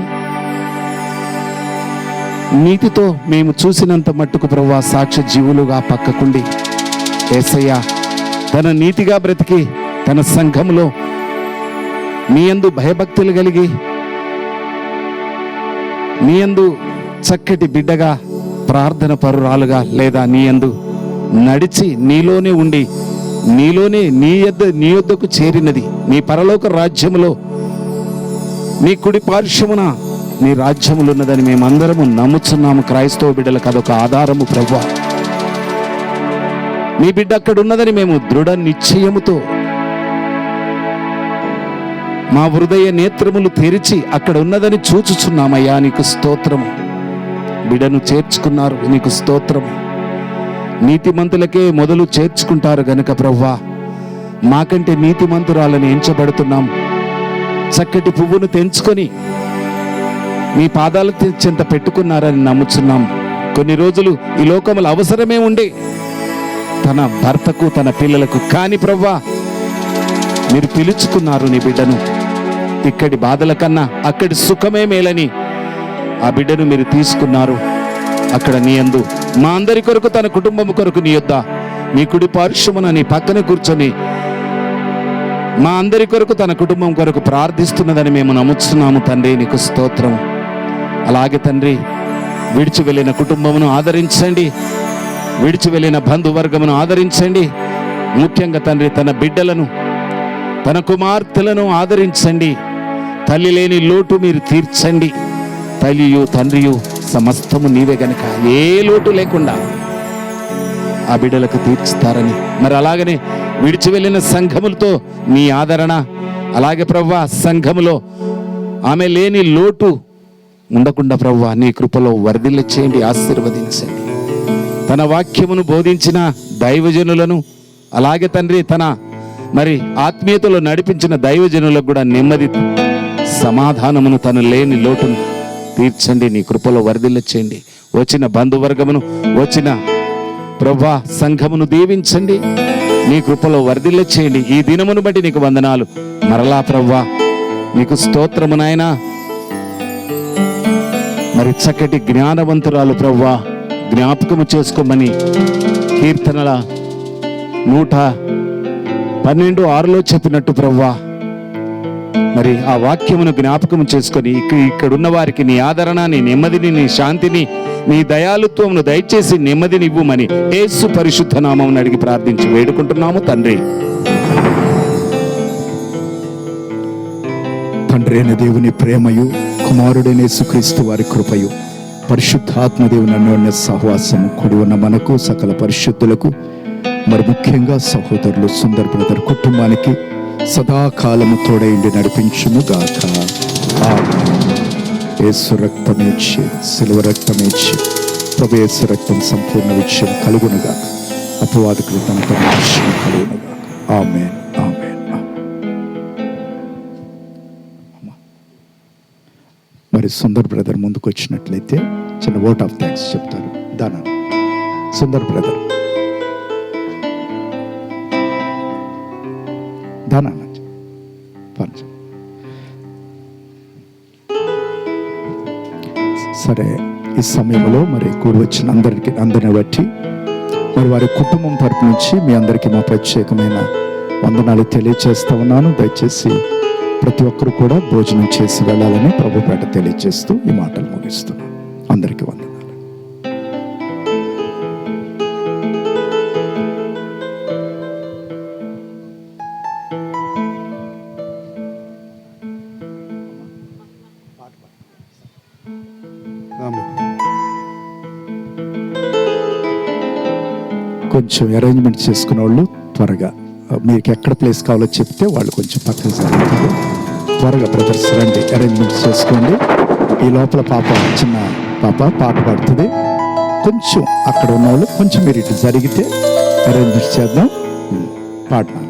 Speaker 5: నీతితో మేము చూసినంత మట్టుకు ప్రభువా, సాక్ష్య జీవులుగా పక్కకుండి యేసయ్య తన నీతిగా బ్రతికి తన సంఘములో నీ యందు భయభక్తులు కలిగి నీ యందు చక్కటి బిడ్డగా, ప్రార్థన పరురాలుగా, లేదా నీ యందు నడిచి నీలోనే ఉండి నీలోనే నీ యొద్దకు చేరినది నీ పరలోక రాజ్యములో నీ కుడి పార్శ్వమున నీ రాజ్యములున్నదని మేమందరము నమ్ముచున్నాము. క్రైస్తవ బిడ్డలకు అదొక ఆధారము ప్రభువా. నీ బిడ్డ అక్కడ ఉన్నదని మేము దృఢ నిశ్చయముతో మా హృదయ నేత్రములు తెరిచి అక్కడ ఉన్నదని చూచుచున్నామయ్యా. నీకు స్తోత్రము. బిడ్డను చేర్చుకున్నారు, నీకు స్తోత్రము. నీతిమంతులకే మొదలు చేర్చుకుంటారు గనుక ప్రభువా, మాకంటే నీతిమంతురాలను ఎంచబడుతున్నాం. చక్కటి పువ్వును తెంచుకొని మీ పాదాల చెంత పెట్టుకున్నారని నమ్ముచున్నాం. కొన్ని రోజులు ఈ లోకముల అవసరమే ఉండే తన భర్తకు, తన పిల్లలకు. కాని ప్రభువా, మీరు పిలుచుకున్నారు నీ బిడ్డను. ఇక్కడి బాధల కన్నా అక్కడి సుఖమే మేలని ఆ బిడ్డను మీరు తీసుకున్నారు. అక్కడ నీ యందు మా అందరి కొరకు, తన కుటుంబం కొరకు నీ యొద్ద నీ కుడి పార్శ్వమున నీ పక్కన కూర్చొని మా అందరి కొరకు, తన కుటుంబం కొరకు ప్రార్థిస్తున్నదని మేము నమ్ముతున్నాము తండ్రి. నీకు స్తోత్రం. అలాగే తండ్రి, విడిచి వెళ్ళిన కుటుంబమును ఆదరించండి, విడిచి వెళ్ళిన బంధువర్గమును ఆదరించండి. ముఖ్యంగా తండ్రి, తన బిడ్డలను, తన కుమార్తెలను ఆదరించండి. తల్లి లేని లోటు మీరు తీర్చండి. తల్లియు తండ్రియు సమస్తము నీవే గనక ఏ లోటు లేకుండా ఆ బిడ్డలకు తీర్చుతారని, మరి అలాగనే విడిచి వెళ్ళిన సంఘములతో నీ ఆదరణ, అలాగే ప్రభువా సంఘములో ఆమె లేని లోటు ఉండకుండా ప్రభువా నీ కృపలో వర్ధిల్ల చేయండి, ఆశీర్వదించండి. తన వాక్యమును బోధించిన దైవజనులను, అలాగే తండ్రి తన మరి ఆత్మీయతలో నడిపించిన దైవజనులకు కూడా నెమ్మది, సమాధానమును, తను లేని లోటును తీర్చండి. నీ కృపలో వర్ధిల్ల చేయండి. వచ్చిన బంధువర్గమును, వచ్చిన ప్రభువా సంఘమును దీవించండి. నీ కృపలో వర్ధిల్ల చేయండి. ఈ దినమును బట్టి నీకు వందనాలు. మరలా ప్రభువా నీకు స్తోత్రము నాయనా. మరి చక్కటి జ్ఞానవంతురాలు ప్రభువా జ్ఞాపకము చేసుకోమని కీర్తనల 112:6 చెప్పినట్టు ప్రభువా, మరి ఆ వాక్యమును జ్ఞాపకం చేసుకొని ఇక్కడున్న వారికి నీ ఆదరణ, నీ నెమ్మదిని, నీ శాంతిని, నీ దయాళుత్వమును దయచేసి నెమ్మదిని ఇవ్వమని యేసు పరిశుద్ధ నామమును అడిగి ప్రార్థించి వేడుకుంటున్నాము తండ్రి.
Speaker 3: తండ్రి అయిన దేవుని ప్రేమయు, కుమారుడైన యేసుక్రీస్తు వారి కృపయు, పరిశుద్ధాత్మదేవుని అన్యోన్య సహవాసము కూడి ఉన్న మనకు, సకల పరిశుద్ధులకు, మరి ముఖ్యంగా సహోదరులు సుందర్ బ్రదర్ కుటుంబానికి సదాకాలము తోడైండి నడిపించును గాక. యేసు రక్తమేచ్చి, సిలువ రక్తమేచ్చి, ప్రభు యేసు రక్తం సంపూర్ణ విజయం కలుగునుగా, అపవాదికులు తన విజయం కలుగునుగా. ఆమేన్, ఆమేన్. మరి మరి సుందర్ బ్రదర్ ముందుకు వచ్చినట్లయితే చిన్న ఓట్ ఆఫ్ థ్యాంక్స్ చెప్తారు. దానా సుందర్ బ్రదర్, దానా సరే. ఈ సమయంలో మరి కూడి వచ్చిన అందరిని బట్టి మరి వారి కుటుంబం తరపు నుంచి మీ అందరికీ మా ప్రత్యేకమైన వందనాలు తెలియజేస్తూ ఉన్నాను. దయచేసి ప్రతి ఒక్కరు కూడా భోజనం చేసి వెళ్ళాలని ప్రభుపేట తెలియజేస్తూ ఈ మాటలు ముగిస్తున్నాను. అందరికీ వందనాలు. కొంచెం అరేంజ్మెంట్ చేసుకునే వాళ్ళు త్వరగా, మీకు ఎక్కడ ప్లేస్ కావాలో చెప్తే వాళ్ళు కొంచెం పక్కన జరుగుతారు. త్వరగా బ్రదర్స్ రండి, అరేంజ్మెంట్స్ చేసుకోండి. ఈ లోపల చిన్న పాప పాట పాడుతుంది. కొంచెం అక్కడ ఉన్న వాళ్ళు కొంచెం మీరు ఇటు జరిగితే అరేంజ్మెంట్స్ చేద్దాం. పాడినాను.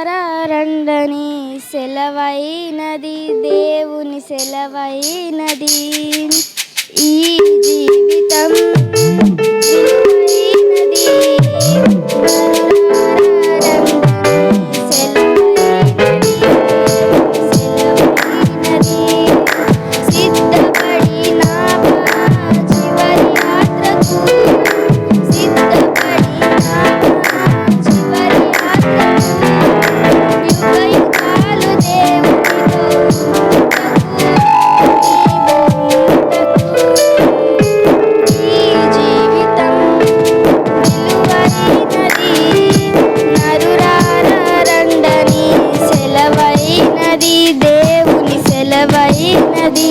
Speaker 6: నరురారండని సెలవైనది, దేవుని సెలవైనది. ఈ జీవితం విలువైనది, దేవుని సెలవైనది.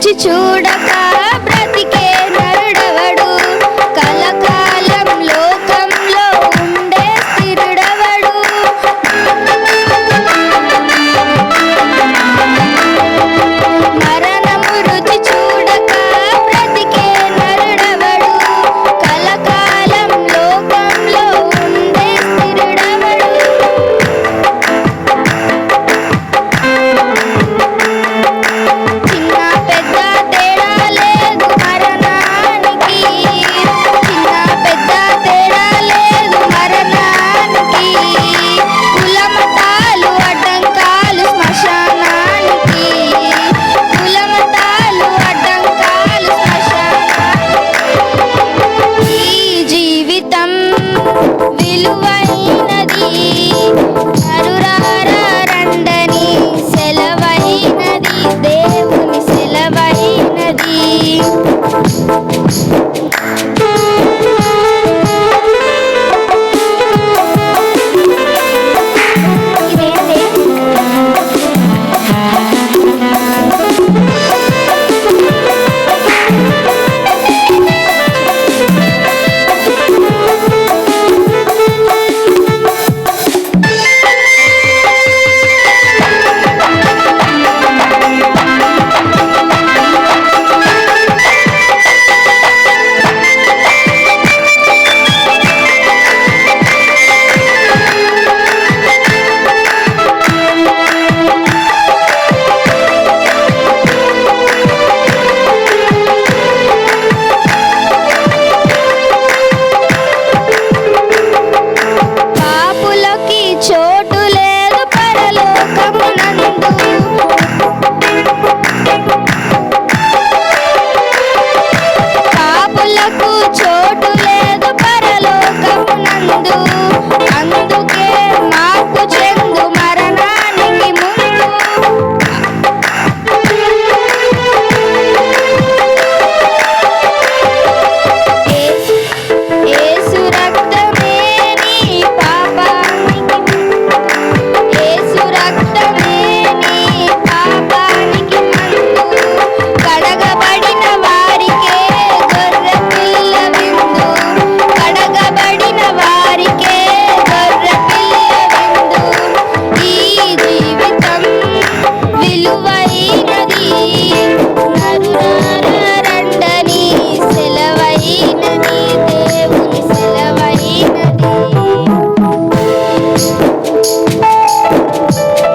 Speaker 6: రుచి చూడక